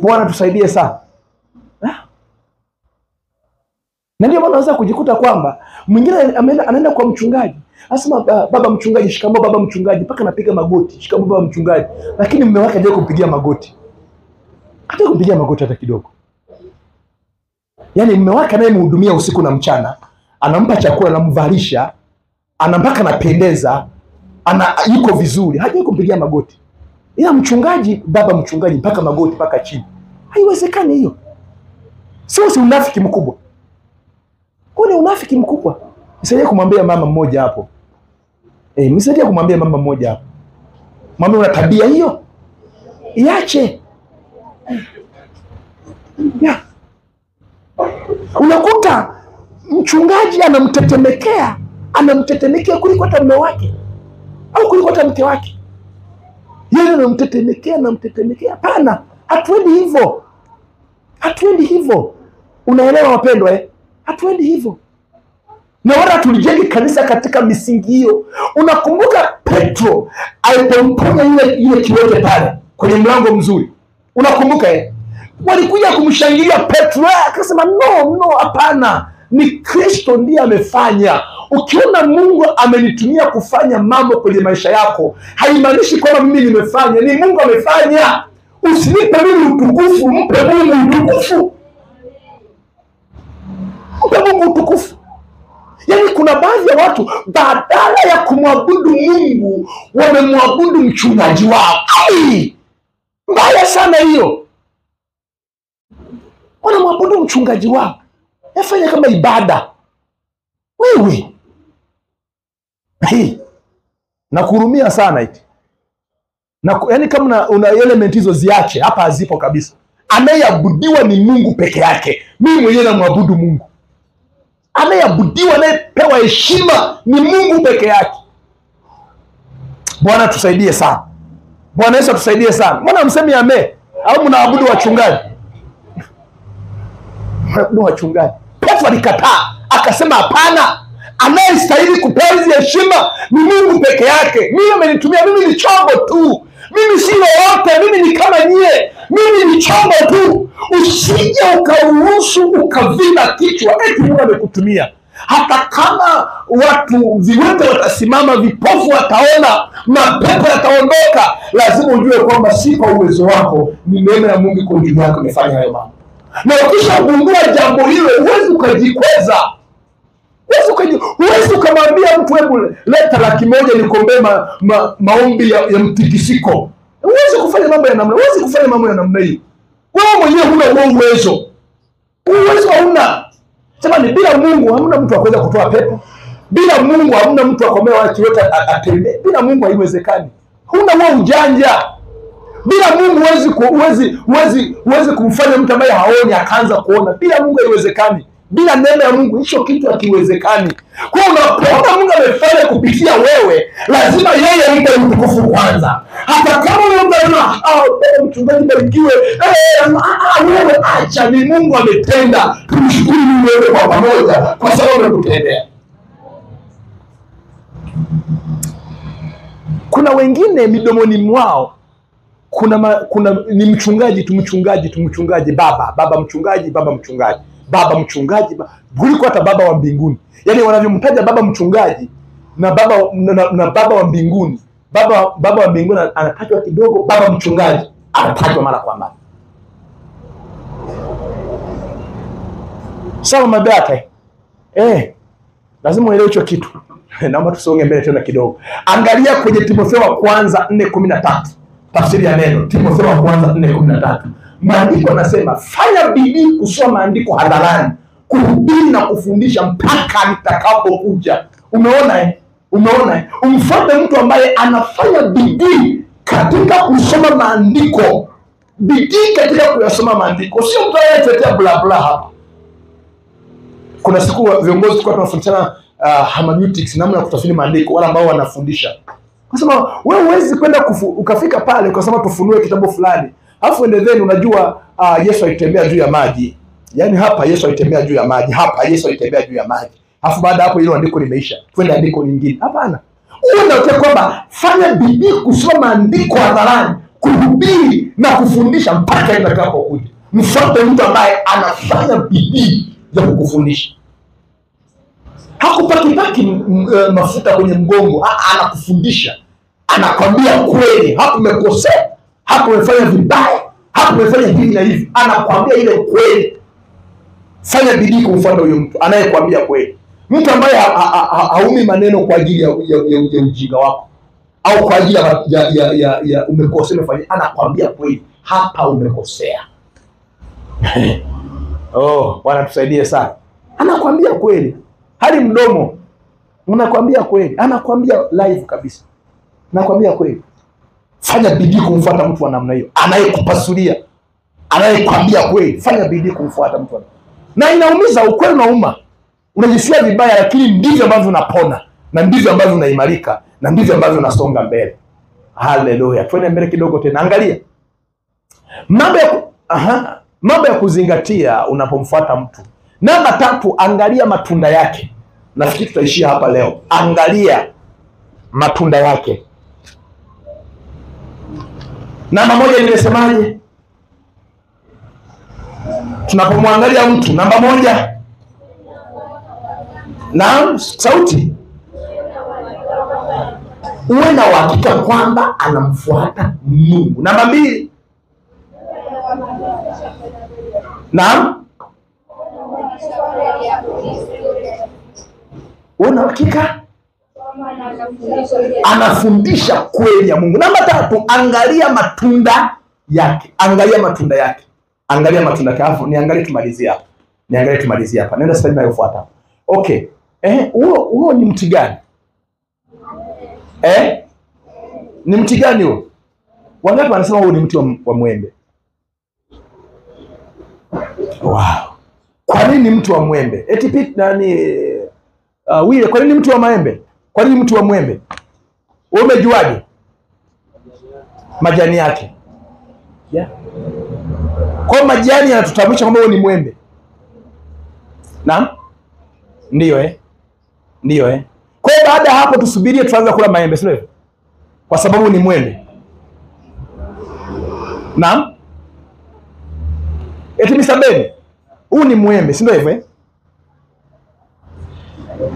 Bwana tusaidie sana. Na ndio maana unaweza kujikuta kwamba mwingine anaenda kwa mchungaji, anasema baba mchungaji, shikamoo baba mchungaji, mpaka anapiga magoti, shikamoo baba mchungaji, lakini mume wake hajawahi kumpigia magoti. Hata kumpigia magoti hata kidogo. Yaani mume wake anayemhudumia usiku na mchana, anampa chakula, anamvalisha, anampaka anapendeza, yuko vizuri, hajawahi kumpigia magoti. Ila mchungaji, baba mchungaji, mpaka magoti mpaka chini. Haiwezekani hiyo. Si unafiki mkubwa. Ni unafiki mkubwa. Nisaidie kumwambia mama mmoja hapo. Nisaidie kumwambia mama mmoja hapo. Mama, una tabia hiyo? Iache. Unakuta mchungaji anamtetemekea kuliko hata mume wake au kuliko hata mke wake. Yeye anamtetemekea. Hapana, hatuendi hivyo. Unaelewa wapendwa Hatuendi hivyo. Na wala tulijenge kanisa katika misingi hiyo. Unakumbuka Petro alipomponya yule kiwete pale kwenye mlango mzuri? Unakumbuka walikuja kumshangilia Petro, akasema no, hapana. Ni Kristo ndiye amefanya. Ukiona Mungu amenitumia kufanya mambo kwenye maisha yako, haimaanishi kwamba mimi nimefanya, ni Mungu amefanya. Usinipe mimi utukufu, mpe Mungu utukufu. Mpe Mungu utukufu. Yaani kuna baadhi ya watu badala ya kumwabudu Mungu wamemwabudu mchungaji wao. Mbaya sana hiyo. Wanamwabudu mchungaji wao. Yafanya kama ibada. Wewe. Nakuhurumia sana eti. Yaani kama una element hizo ziache, hapa hazipo kabisa. Anayeabudiwa ni Mungu peke yake. Mimi mwenyewe namwabudu Mungu. Anayeabudiwa, anayepewa heshima ni Mungu peke yake. Bwana tusaidie sana. Bwana Yesu tusaidie sana. Mbona msemi ame? Au mnaabudu wachungaji? Mnaabudu wachungaji. Petro alikataa, akasema hapana. Anayestahili kupewa heshima ni Mungu peke yake. Mimi amenitumia, mimi ni chombo tu. Mimi si lolote, mimi ni kama nyie. Mimi ni chombo tu. Usije ukaruhusu ukavina kichwa eti Mungu amekutumia. Hata kama watu viwete watasimama, vipofu wataona, mapepo yataondoka, lazima ujue kwamba si kwa uwezo wako, ni neema ya Mungu kwa juu yako imefanya hayo mambo. Na ukishagundua jambo hilo, huwezi ukajikweza. Huwezi ukamwambia mtu hebu leta 100,000 nikuombee maombi ya mtikisiko. Huwezi kufanya mambo ya namna, huwezi kufanya mambo ya namna hiyo. Wewe mwenyewe huna huo uwezo. Uwezo hauna. Sema ni bila Mungu hamna mtu akuweza kutoa pepo. Bila Mungu hamna mtu akomea watu wote atembee. Bila Mungu haiwezekani. Huna huo ujanja. Bila Mungu huwezi kumfanya mtu ambaye haoni akaanza kuona. Bila Mungu haiwezekani. Bila neema ya Mungu hicho kitu hakiwezekani. Kwa hiyo unapoona Mungu amefanya kupitia wewe, lazima yeye mpe utukufu kwanza. Hata kama wewe unaona mchungaji barikiwe, wewe acha, ni Mungu ametenda. Tumshukuru wewe kwa pamoja kwa sababu amekutendea. Kuna wengine midomoni mwao kuna ni mchungaji, baba mchungaji kuliko hata baba wa mbinguni. Yaani wanavyomtaja baba mchungaji na baba wa mbinguni. Baba wa mbinguni anatajwa kidogo, baba mchungaji anatajwa mara kwa mara. Sawa mabaka. Lazima uelewe hicho kitu. Naomba tusonge mbele tena kidogo. Angalia kwenye Timotheo wa kwanza 4:13. Tafsiri ya neno Timotheo wa kwanza 4:13. Maandiko yanasema fanya bidii kusoma maandiko hadharani, kuhubiri na kufundisha mpaka nitakapokuja. Umeona? Umfuate mtu ambaye anafanya bidii katika kusoma maandiko. Bidii katika kuyasoma maandiko. Sio mtu anayetetea bla bla hapa. Kuna siku viongozi tulikuwa tunafundishana hermeneutics, namna ya kutafsiri maandiko, wala ambao wanafundisha. Nasema wewe huwezi kwenda ukafika pale ukasema tufunue kitabu fulani. Alafu endezeni unajua Yesu alitembea juu ya maji. Yaani hapa Yesu alitembea juu ya maji, hapa Yesu alitembea juu ya maji. Alafu baada hapo hilo andiko limeisha. Twende andiko lingine. Hapana. Unaona kwamba fanya bidii kusoma maandiko hadharani, kuhubiri na kufundisha mpaka itakapokuja. Mfuate mtu ambaye anafanya bidii ya kukufundisha. Hakupaki mafuta kwenye mgongo, anakufundisha. Anakwambia kweli, hapo umekosea, hapo umefanya vibaya, hapo umefanya hivi na hivi. Anakwambia ile kweli. Fanya bidii kumfuata huyo mtu anayekwambia kweli. Mtu ambaye haumi maneno kwa ajili ya ujinga wako au kwa ajili ya umekosea umefanya, anakwambia kweli, hapa umekosea. Bwana tusaidie sana. Anakwambia kweli. Hadi mdomo unakwambia kweli. Anakwambia live kabisa. Anakwambia kweli. Fanya bidii kumfuata mtu wa namna hiyo, anayekupasulia, anayekwambia kweli. Fanya bidii kumfuata mtu. Na inaumiza, ukweli unauma. Unajisikia vibaya, lakini ndivyo ambavyo unapona, na ndivyo ambavyo unaimarika, na ndivyo ambavyo unasonga mbele. Haleluya. Twende mbele kidogo tena. Angalia mambo ya kuzingatia unapomfuata mtu. Namba 3, angalia matunda yake. Nafikiri tutaishia hapa leo. Angalia matunda yake. Namba 1 nimesemaje? Tunapomwangalia mtu, namba 1. Naam, sauti. Uwe na uhakika kwamba anamfuata Mungu. Namba 2. Naam. Una hakika anafundisha kweli ya Mungu. Namba 3, angalia matunda yake. Angalia matunda yake. Alafu niangalie tumalizie hapa. Nenda slide inayofuata. Okay. Huo ni mti gani? Ni mti gani huo? Wangapi wanasema huo ni mti wa mwembe? Wow. Kwa nini mtu wa mwembe? Wile, kwa nini mtu wa maembe? Kwa nini mtu wa mwembe? Wewe umejuaje? Majani yake. Yeah. Kwa majani yanatutambulisha kwamba wewe ni mwembe. Naam? Ndio Ndio Kwa baada hapo tusubirie tuanze kula maembe, sio? Kwa sababu ni mwembe. Naam? Eti misabeni. Huu ni mwembe, si ndio hivyo eh?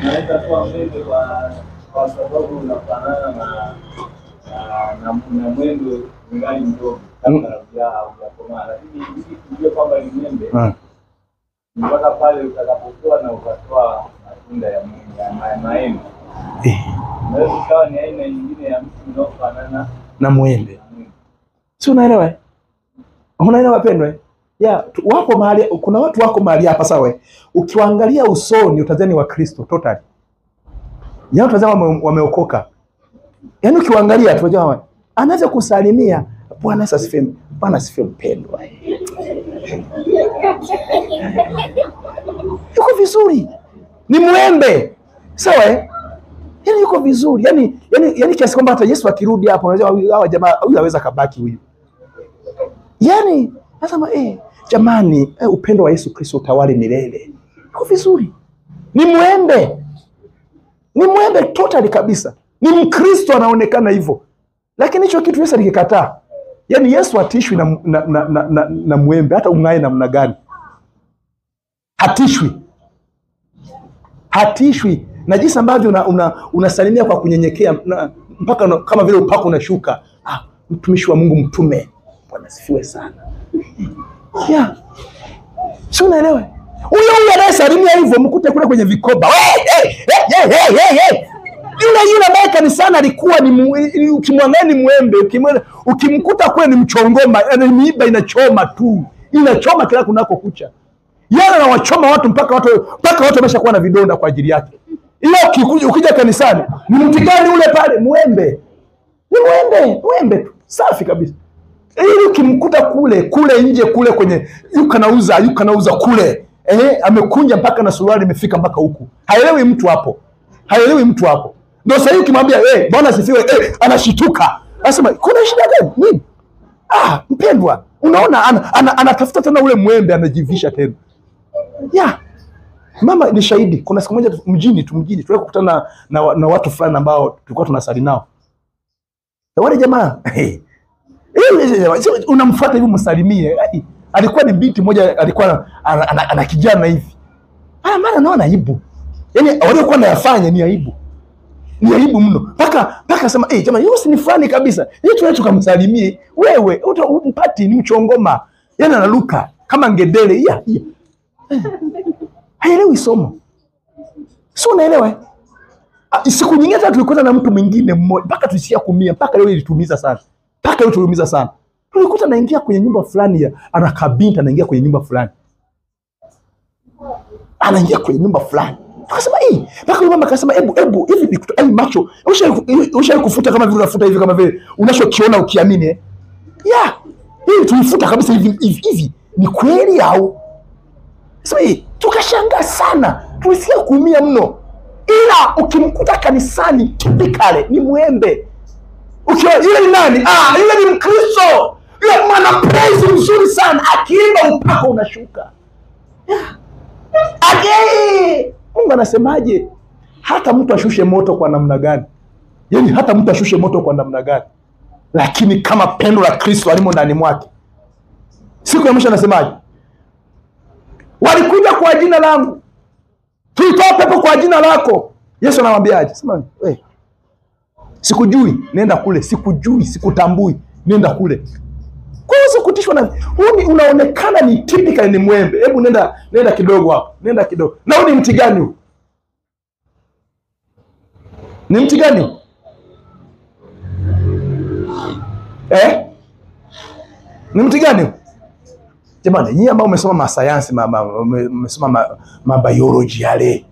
Unaweza kuwa mwembe kwa sababu unafanana na mwembe ngali mdogo kama hujakomaa, lakini ili kujua kwamba ni mwembe mpaka pale utakapokuwa na ukatoa matunda ya maembe. Unaweza kuwa ni aina nyingine ya mtu unaofanana na mwembe. Si unaelewa? Unaelewa wapendwa? Wako mahali, kuna watu wako mahali hapa sawa. Ukiwaangalia usoni utadhani wa Kristo totally. Yao utadhani wameokoka. Yaani ukiwaangalia tu unajua anaweza kusalimia Bwana Yesu asifiwe. Bwana asifiwe mpendwa. Yuko vizuri. Ni mwembe. Sawa eh? Yaani yuko vizuri. Yaani kiasi kwamba hata Yesu akirudi hapo unajua hawa jamaa huyu haweza kabaki huyu. Yaani nasema jamani, upendo wa Yesu Kristo utawale milele. Yuko vizuri. Ni mwembe. Ni mwembe totally kabisa. Ni Mkristo anaonekana hivyo. Lakini hicho kitu Yesu alikikataa. Yaani Yesu hatishwi na mwembe hata ungae namna gani. Hatishwi. Hatishwi. Na jinsi ambavyo unasalimia kwa kunyenyekea mpaka kama vile upako unashuka. Mtumishi wa Mungu mtume. Bwana asifiwe sana. Si unaelewa? Huyo anayesalimia hivyo mkute kule kwenye vikoba. Yule ambaye kanisani alikuwa ni ukimwangalia ni mwembe, ukimkuta kule ni mchongoma, miiba inachoma tu. Inachoma kila kunako kucha. Yeye anawachoma watu mpaka watu wameshakuwa na vidonda kwa ajili yake. Ila ukija kanisani, ni mti gani ule pale? Mwembe. Ni mwembe tu. Safi kabisa. Ili ukimkuta kule nje kule kwenye yuko nauza kule. Amekunja mpaka na suruali imefika mpaka huku. Haelewi mtu hapo. Ndio sasa ukimwambia Bwana asifiwe, anashituka. Anasema kuna shida gani? Nini? Mpendwa, unaona anatafuta tena ule mwembe anajivisha tena. Mama ni shahidi. Kuna siku moja mjini tulikuwa kukutana na watu fulani ambao tulikuwa tunasali nao. Wale jamaa unamfuata hivi msalimie. Alikuwa ni binti moja, alikuwa ana kijana hivi. Mara naona aibu. Yaani waliokuwa nayafanya ni aibu. Ni aibu mno. Paka sema jamani, yeye ni fulani kabisa. Yeye tunacho kumsalimie. Wewe utampati ni mchongoma. Yaani analuka kama ngedele. Haelewi somo. Sio unaelewa? Siku nyingine hata tulikuta na mtu mwingine mmoja mpaka tulisikia kumia, mpaka leo ilitumiza sana. Tulikuta naingia kwenye nyumba fulani anakabinta anaingia kwenye nyumba fulani. Tukasema mpaka yule mama akasema hebu hivi macho ushawahi kufuta kama vile unafuta hivi kama vile unachokiona ukiamini hii tuifuta kabisa hivi ni kweli au sasa tukashangaa sana, tulisikia kuumia mno. Ila ukimkuta kanisani typically ni mwembe. Ukiwa yule ni nani? Yule ni Mkristo. Yule mwana praise mzuri sana, akiimba upako unashuka. Mungu anasemaje? Hata mtu ashushe moto kwa namna gani? Yaani hata mtu ashushe moto kwa namna gani? Lakini kama pendo la Kristo alimo ndani mwake. Siku ya mwisho anasemaje? Walikuja kwa jina langu. Tulitoa pepo kwa jina lako. Yesu anamwambiaje? Sema sikujui, nenda kule. Sikujui, sikutambui, nenda kule. Kwa hiyo kutishwa na huu unaonekana ni typical ni mwembe. Hebu nenda kidogo hapo. Nenda kidogo. Na huu ni mti gani huu? Ni mti gani huu? Ni mti gani huu? Jamani, nyinyi ambao umesoma masayansi, umesoma mabiology yale.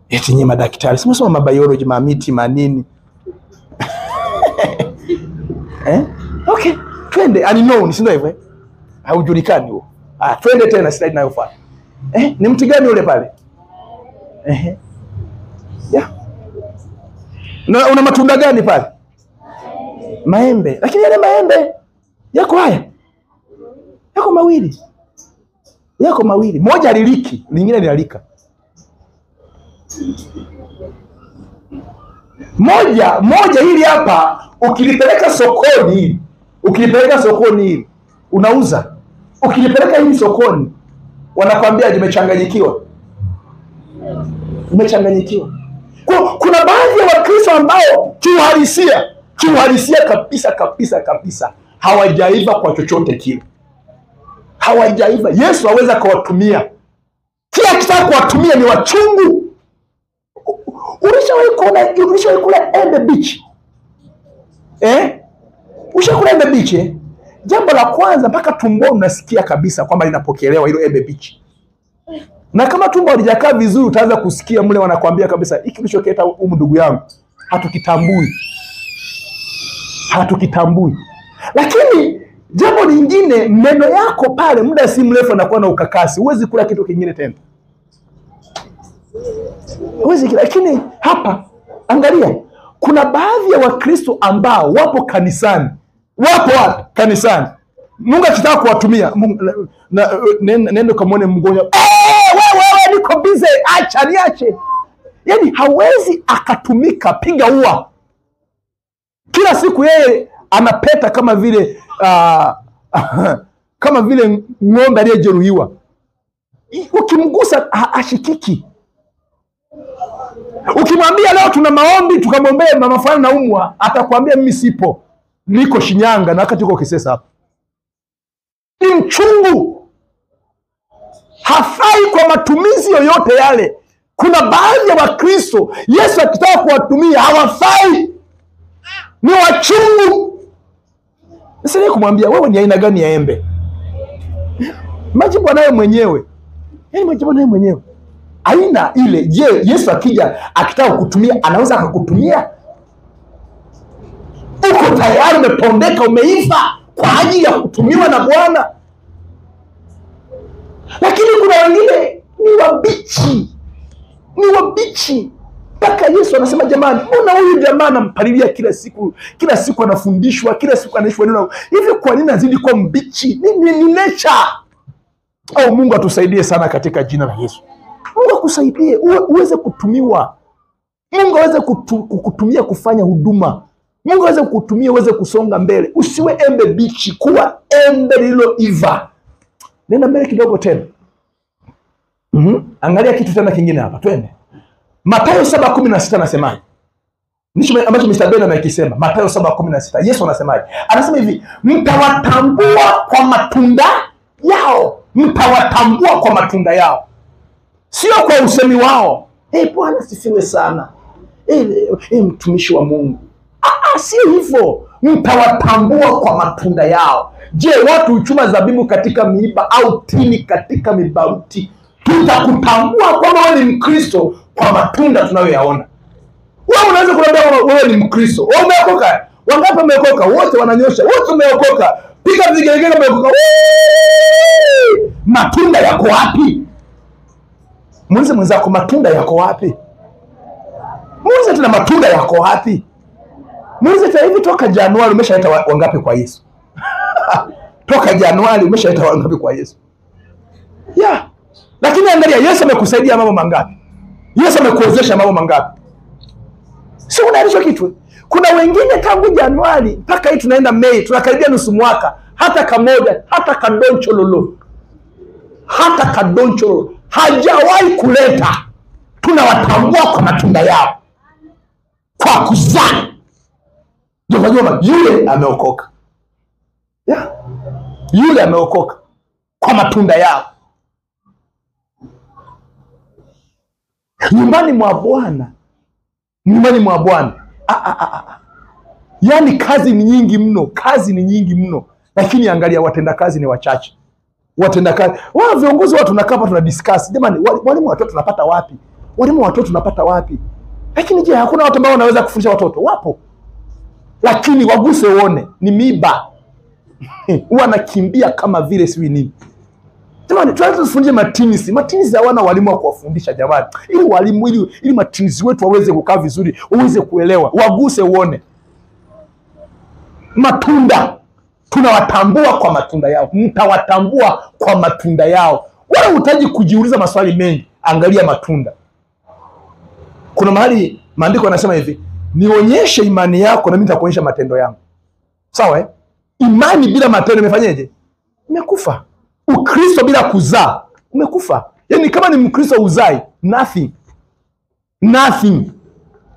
Eti nyinyi madaktari, umesoma mabiology, mamiti, manini. Okay, twende. Unknown, si ndio hivyo? Haujulikani huo. Twende tena slide inayofuata. Ni mti gani ule pale? Na una matunda gani pale? Maembe. Lakini yale maembe yako haya. Yako mawili. Moja aliliki, lingine lialika. Moja hili hapa ukilipeleka sokoni unauza Ukilipeleka hili sokoni, wanakwambia umechanganyikiwa. Umechanganyikiwa. Kuna baadhi ya Wakristo ambao kiuhalisia kabisa hawajaiva kwa chochote kile. Hawajaiva. Yesu aweza kuwatumia. Kila kitaka kuwatumia ni wachungu. Ulishawahi kula embe bichi? Ulishawahi kula embe bichi? Jambo la kwanza, mpaka tumboni unasikia kabisa kwamba linapokelewa hilo embe bichi. Na kama tumbo halijakaa vizuri, utaanza kusikia mle wanakuambia kabisa, hiki ulichoketa humu ndugu yangu hatukitambui. Lakini jambo lingine, meno yako pale muda si mrefu anakuwa na ukakasi. Huwezi kula kitu kingine tena. Lakini hapa angalia, kuna baadhi ya Wakristo ambao wapo kanisani. Mungu akitaka kuwatumia, nenda kamwone mgonjwa. Wewe niko busy, acha niache. Yaani hawezi akatumika, piga ua. Kila siku yeye anapeta kama vile ng'ombe aliyejeruhiwa. Ukimgusa ashikiki. Ukimwambia leo tuna maombi tukamwombee mama fulani naumwa, atakwambia mimi sipo, niko Shinyanga na wakati uko Kisesa hapa. Ni mchungu. Hafai kwa matumizi yoyote yale. Kuna baadhi ya Wakristo Yesu akitaka kuwatumia hawafai. Ni wachungu. Sasa kumwambia wewe ni aina gani ya embe? Majibu anayo mwenyewe. Aina ile. Je, Yesu akitaka kukutumia anaweza akakutumia? Uko tayari, umepondeka, umeiva kwa ajili ya kutumiwa na Bwana? Lakini kuna wengine ni wabichi. Mpaka Yesu anasema, jamani, mbona huyu jamaa anampalilia kila siku anafundishwa, kila siku anaishwa neno. Hivi kwa nini azidi kuwa mbichi? Ni nature. Mungu atusaidie sana katika jina la Yesu. Mungu akusaidie uweze kutumiwa. Mungu aweze kukutumia kufanya huduma. Mungu aweze kukutumia uweze kusonga mbele. Usiwe embe bichi, kuwa embe lililoiva. Nenda mbele kidogo tena. Angalia kitu tena kingine hapa. Twende. Mathayo 7:16 anasemaje? Nicho ambacho Mr. Ben amekisema. Mathayo 7:16. Yesu anasemaje? Anasema hivi, mtawatambua kwa matunda yao. Mtawatambua kwa matunda yao. Sio kwa usemi wao. Bwana sifiwe sana. Mtumishi wa Mungu. Sio hivyo. Mtawatambua kwa matunda yao. Je, watu huchuma zabibu katika miiba au tini katika mibaruti? Tutakutambua kwamba wewe ni Mkristo kwa matunda tunayoyaona. Wewe unaweza kuambia wewe ni Mkristo. Wewe umeokoka. Wangapi wameokoka? Wote wananyosha. Wote wameokoka. Piga vigelegele umeokoka. Matunda yako wapi? Muulize mwenzako, matunda yako wapi? Muulize tena, matunda yako wapi? Muulize tena, hivi toka Januari umeshaleta wangapi kwa Yesu? Toka Januari umeshaleta wangapi kwa Yesu? Lakini angalia, Yesu amekusaidia mambo mangapi? Yesu amekuwezesha mambo mangapi? Sio unaelewa kitu. Kuna wengine tangu Januari mpaka hii tunaenda Mei, tunakaribia nusu mwaka, hata kamoja, hata kadoncholo hajawahi kuleta. Tunawatambua kwa matunda yao. Kwa kuzaa. Ndio yule ameokoka. Yule ameokoka kwa matunda yao. Nyumbani mwa Bwana. Yaani kazi ni nyingi mno. Lakini angalia, watendakazi ni wachache. Viongozi watu tunakaa hapa tunadiscuss. Jamani, walimu watoto tunapata wapi? Lakini je, hakuna watu ambao wanaweza kufundisha watoto? Wapo. Lakini waguse uone, ni miiba. Wanakimbia kama vile siwi nini. Jamani, tunatufundishe matinisi. Matinisi hawana walimu wa kuwafundisha jamani. Ili matinisi wetu waweze kukaa vizuri, waweze kuelewa. Waguse uone. Matunda. Tunawatambua kwa matunda yao. Mtawatambua kwa matunda yao. Wala hutaji kujiuliza maswali mengi. Angalia matunda. Kuna mahali maandiko yanasema hivi, nionyeshe imani yako na mimi nitakuonyesha matendo yangu. Sawa? Imani bila matendo imefanyaje? Imekufa. Ukristo bila kuzaa umekufa. Yaani kama ni Mkristo uzai, nothing.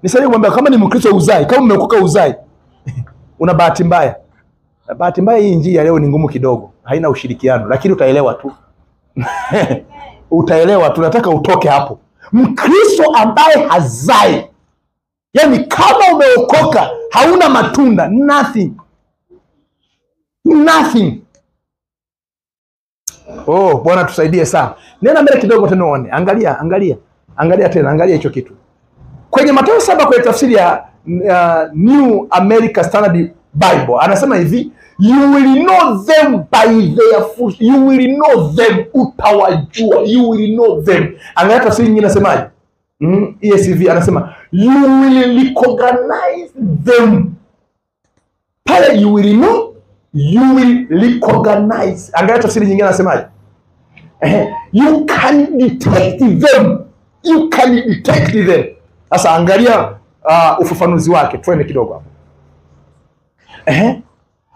Nisema kwamba kama ni Mkristo uzai, kama umeokoka uzai, una bahati mbaya. Na bahati mbaya hii njia leo ni ngumu kidogo, haina ushirikiano, lakini utaelewa tu. Utaelewa tu, nataka utoke hapo. Mkristo ambaye hazai, yaani kama umeokoka hauna matunda, nothing. Oh, Bwana tusaidie sana. Nenda mbele kidogo tena uone. Angalia tena, angalia hicho kitu. Kwenye Mathayo 7 kwenye tafsiri ya New American Standard Bible, anasema hivi, you will know them by their fruit. You will know them, utawajua. You will know them. Angalia tafsiri nyingine inasemaje? ESV anasema you will recognize them. Pale you will know, you will recognize. Angalia tafsiri nyingine anasemaje? You can detect them. You can detect them. Sasa angalia ufafanuzi wake. Twende kidogo hapo.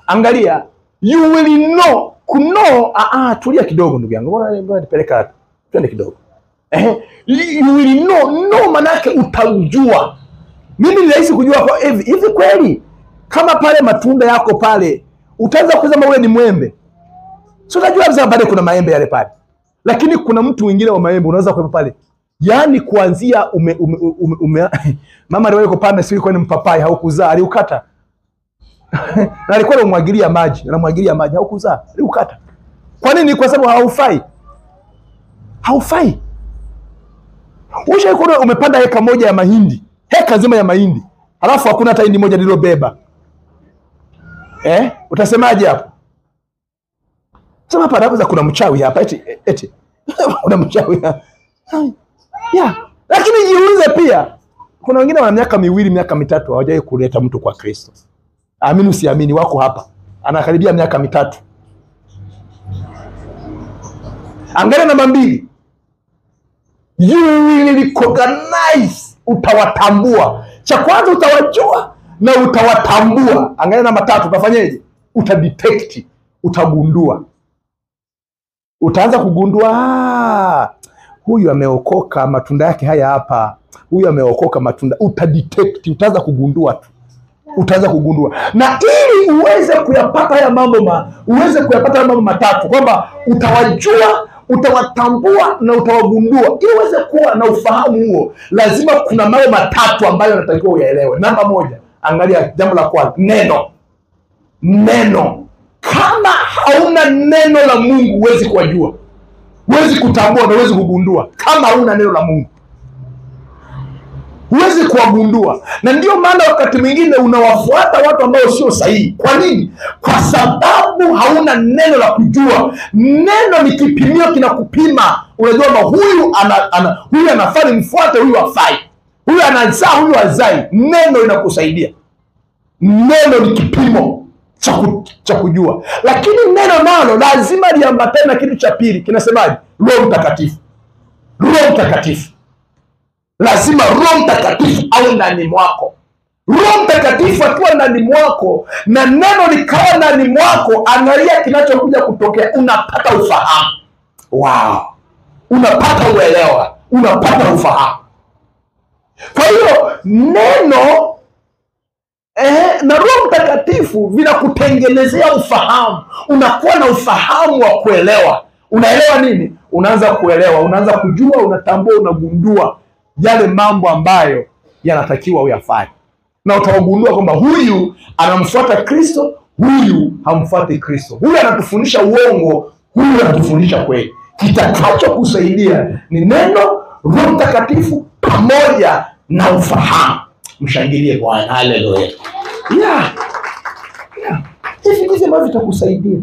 Angalia, you will know. Kuno, tulia kidogo ndugu yangu. Mbona nipeleka? Twende kidogo. You will know. No manake utajua. Mimi ni rahisi kujua kwa hivi kweli. Kama pale matunda yako pale, utaanza kusema wewe ni mwembe. Sio unajua sasa baadaye kuna maembe yale pale. Lakini kuna mtu mwingine wa maembe unaweza kuwepo pale. Yaani kuanzia mama ndio yuko pale, sio kwa ni mpapai, haukuzaa, aliukata. Na alikuwa anamwagilia maji, haukuzaa, aliukata. Kwa nini? Kwa sababu haufai. Ushaikuwa umepanda heka moja ya mahindi, heka nzima ya mahindi, halafu hakuna hata hindi moja lilobeba. Utasemaje hapo? Sema hapa hapo kuna mchawi hapa, eti. Kuna mchawi hapa. Lakini jiulize pia, kuna wengine wana miaka 2, miaka 3 hawajawahi kuleta mtu kwa Kristo. Amini usiamini, wako hapa. Anakaribia miaka 3. Angalia namba 2. You will recognize, utawatambua. Cha kwanza utawajua na utawatambua. Angalia namba 3, utafanyaje? Utadetect, utagundua. Utaanza kugundua, huyu ameokoka, matunda yake haya hapa. Huyu ameokoka, matunda. Utadetect, utaanza kugundua tu. Na ili uweze kuyapata haya mambo matatu, kwamba utawajua, utawatambua na utawagundua. Ili uweze kuwa na ufahamu huo, lazima kuna mambo matatu ambayo unatakiwa uyaelewe. Namba 1, angalia jambo la kwanza, neno. Kama hauna neno la Mungu huwezi kuwajua, huwezi kutambua na huwezi kugundua. Kama hauna neno la Mungu huwezi kuwagundua. Na ndio maana wakati mwingine unawafuata watu ambao sio sahihi. Kwa nini? Kwa sababu hauna neno la kujua. Neno ni kipimio, kinakupima. Unajua huyu anafaa nimfuate, huyu hafai. Huyu anazaa, huyu hazai. Neno inakusaidia. Neno ni kipimo cha kujua. Lakini neno nalo lazima liambatane na kitu cha pili. Kinasemaje? Roho Mtakatifu. Lazima Roho Mtakatifu awe ndani mwako. Roho Mtakatifu akiwa ndani mwako na neno likawa ndani mwako, angalia kinachokuja kutokea. Unapata ufahamu. Unapata uelewa, unapata ufahamu. Kwa hiyo neno na Roho Mtakatifu vinakutengenezea ufahamu. Unakuwa na ufahamu wa kuelewa. Unaelewa nini? Unaanza kuelewa, unaanza kujua, unatambua, unagundua yale mambo ambayo yanatakiwa uyafanye. Na utawagundua kwamba huyu anamfuata Kristo, huyu hamfuati Kristo. Huyu anatufundisha uongo, huyu anatufundisha kweli. Kitakacho kusaidia ni neno, Roho Mtakatifu pamoja na ufahamu. Mshangilie Bwana. Haleluya. Hivi ndivyo ambavyo vitakusaidia.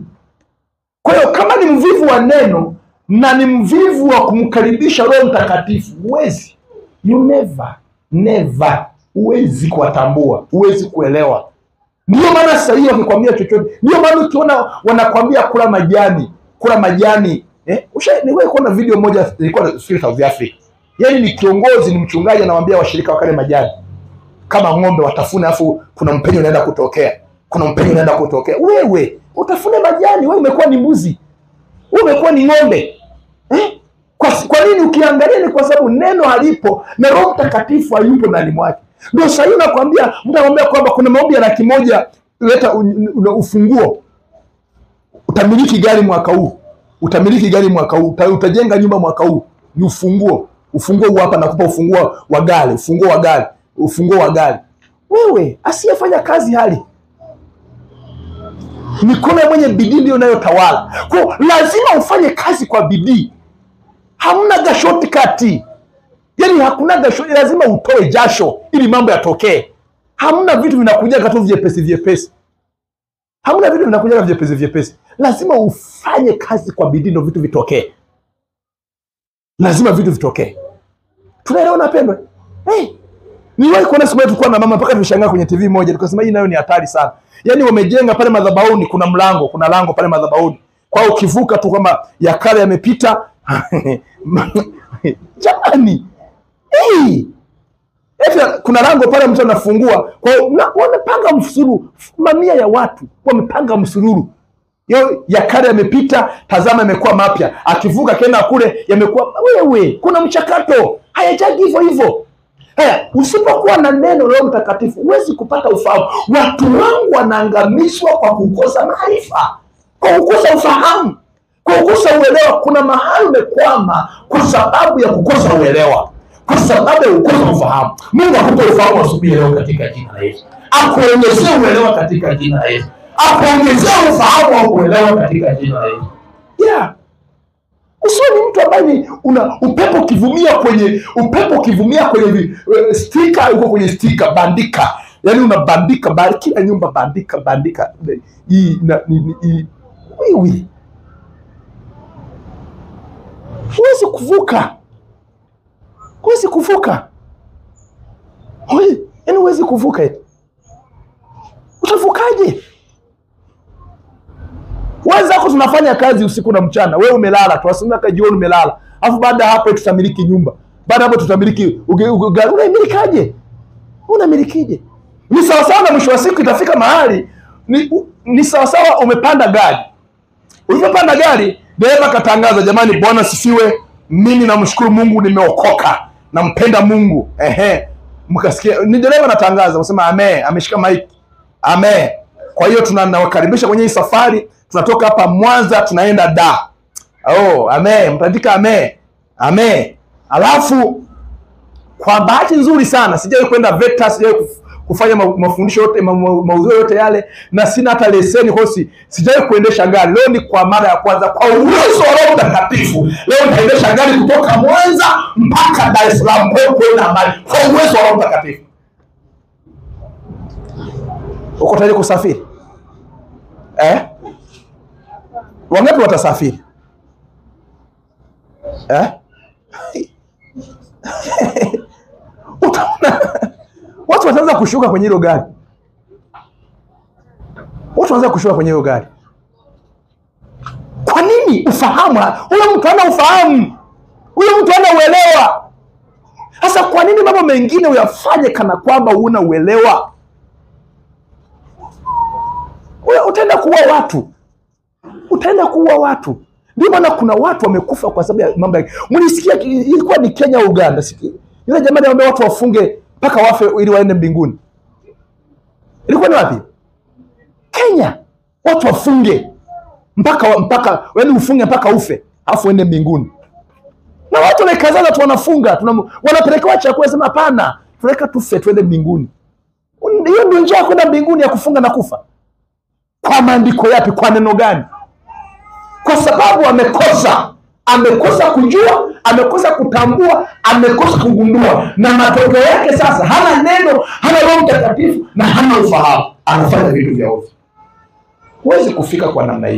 Kwa hiyo kama ni mvivu wa neno na ni mvivu wa kumkaribisha Roho Mtakatifu, huwezi. You never huwezi kuwatambua, huwezi kuelewa. Ndio maana sasa hiyo wakikwambia chochote, ndio maana ukiona wanakwambia kula majani. Niwewe kuona video moja ilikuwa South Africa. Yaani ni kiongozi, ni mchungaji, anawaambia washirika wakale majani kama ng'ombe watafune, afu kuna mpenyo unaenda kutokea. Wewe utafune majani, wewe umekuwa ni mbuzi. Wewe umekuwa ni ng'ombe. Kwa nini? Ukiangalia ni kwa sababu neno halipo na Roho Mtakatifu hayupo ndani mwake. Ndio sasa nakwambia, mtu anakuambia kwamba kuna maombi ya 100,000 leta ufunguo. Utamiliki gari mwaka huu. Utamiliki gari mwaka huu. Utajenga nyumba mwaka huu. Ni ufunguo. Ufunguo huu hapa, nakupa ufunguo wa gari, ufunguo wa gari, ufunguo wa gari. Wewe asiyefanya kazi hali. Mikono ya mwenye bidii ndio inayotawala. Kwa lazima ufanye kazi kwa bidii. Hamna shortcut. Yaani hakuna gasho, lazima utoe jasho ili mambo yatokee. Hamna vitu vinakuja katu vyepesi. Hamna vitu vinakuja vyepesi. Lazima ufanye kazi kwa bidii ndio vitu vitokee. Lazima vitu vitokee. Tunaelewa napendwa? Niwahi kuona siku tulikuwa na mama mpaka tushangaa kwenye TV moja, tukasema hii nayo ni hatari sana. Yaani wamejenga pale madhabahuni, kuna lango pale madhabahuni. Kwa ukivuka tu kwamba ya kale yamepita. Jamani. Kuna lango pale mtu anafungua. Kwa wamepanga msururu, mamia ya watu wamepanga msururu. Ya kale yamepita, tazama yamekuwa mapya. Akivuka kenda kule yamekuwa wewe, kuna mchakato. Hayajagi hivyo. Usipokuwa na neno la Mtakatifu huwezi kupata ufahamu. Watu wangu wanaangamizwa kwa kukosa maarifa, kwa kukosa ufahamu, kwa kukosa uelewa. Kuna mahali umekwama kwa sababu ya kukosa uelewa, kwa sababu ya kukosa ufahamu. Mungu akupe ufahamu asubuhi leo katika jina la Yesu. Akuongezee uelewa katika jina la Yesu. Akuongezee ufahamu wa kuelewa katika jina la Yesu. Usiwe ni mtu ambaye una upepo kivumia kwenye sticker, uko kwenye sticker bandika. Yaani unabandika kila nyumba bandika. Wewe huwezi kuvuka. Yaani huwezi kuvuka. Utavukaje? Wenzako tunafanya kazi usiku na mchana, wewe umelala, tuwasimaka jioni umelala. Alafu baada ya hapo tutamiliki nyumba. Baada hapo tutamiliki unaimilikaje? Unamilikije? Ni sawa sawa na mwisho wa siku itafika mahali ni sawa sawa umepanda gari. Ulipopanda gari, dereva katangaza, jamani Bwana sifiwe, mimi namshukuru Mungu nimeokoka, nampenda Mungu. Mkasikia ni dereva anatangaza, unasema amen, ameshika mic. Amen. Kwa hiyo tunawakaribisha kwenye hii safari. Tunatoka hapa Mwanza tunaenda Dar. Amen. Mtaandika amen. Alafu kwa bahati nzuri sana sijawahi kwenda VETA, sijawahi kufanya mafundisho yote, maudhui yote yale, na sina hata leseni, kwa hiyo sijawahi kuendesha gari. Leo ni kwa mara ya kwanza kwa uwezo wa Roho Mtakatifu. Leo nitaendesha gari kutoka Mwanza mpaka Dar es Salaam kwenda mbali kwa uwezo wa Roho Mtakatifu. Uko tayari kusafiri? Wangapi watasafiri? Utaona watu wataanza kushuka kwenye hilo gari. Kwa nini? Ufahamu. Huyo mtu hana ufahamu. Huyo mtu hana uelewa. Sasa kwa nini mambo mengine uyafanye kana kwamba huna uelewa? Utaenda kuua watu. Ndio maana kuna watu wamekufa kwa sababu ya mambo yake. Mlisikia ilikuwa ni Kenya au Uganda? Ile jamani anambia watu wafunge mpaka wafe ili waende mbinguni. Ilikuwa ni wapi? Kenya. Watu wafunge mpaka yaani ufunge mpaka ufe afu uende mbinguni. Na watu wamekazana tu wanafunga, wanapeleka chakula, sema hapana, tunataka tufe tuende mbinguni. Hiyo ndio njia ya kwenda mbinguni, ya kufunga na kufa. Kwa maandiko yapi? Kwa neno gani? Kwa sababu amekosa kujua, amekosa kutambua, amekosa kugundua, na matokeo yake sasa hana neno, hana Roho Mtakatifu na hana ufahamu, anafanya vitu vya ovyo. Huwezi kufika kwa namna hii.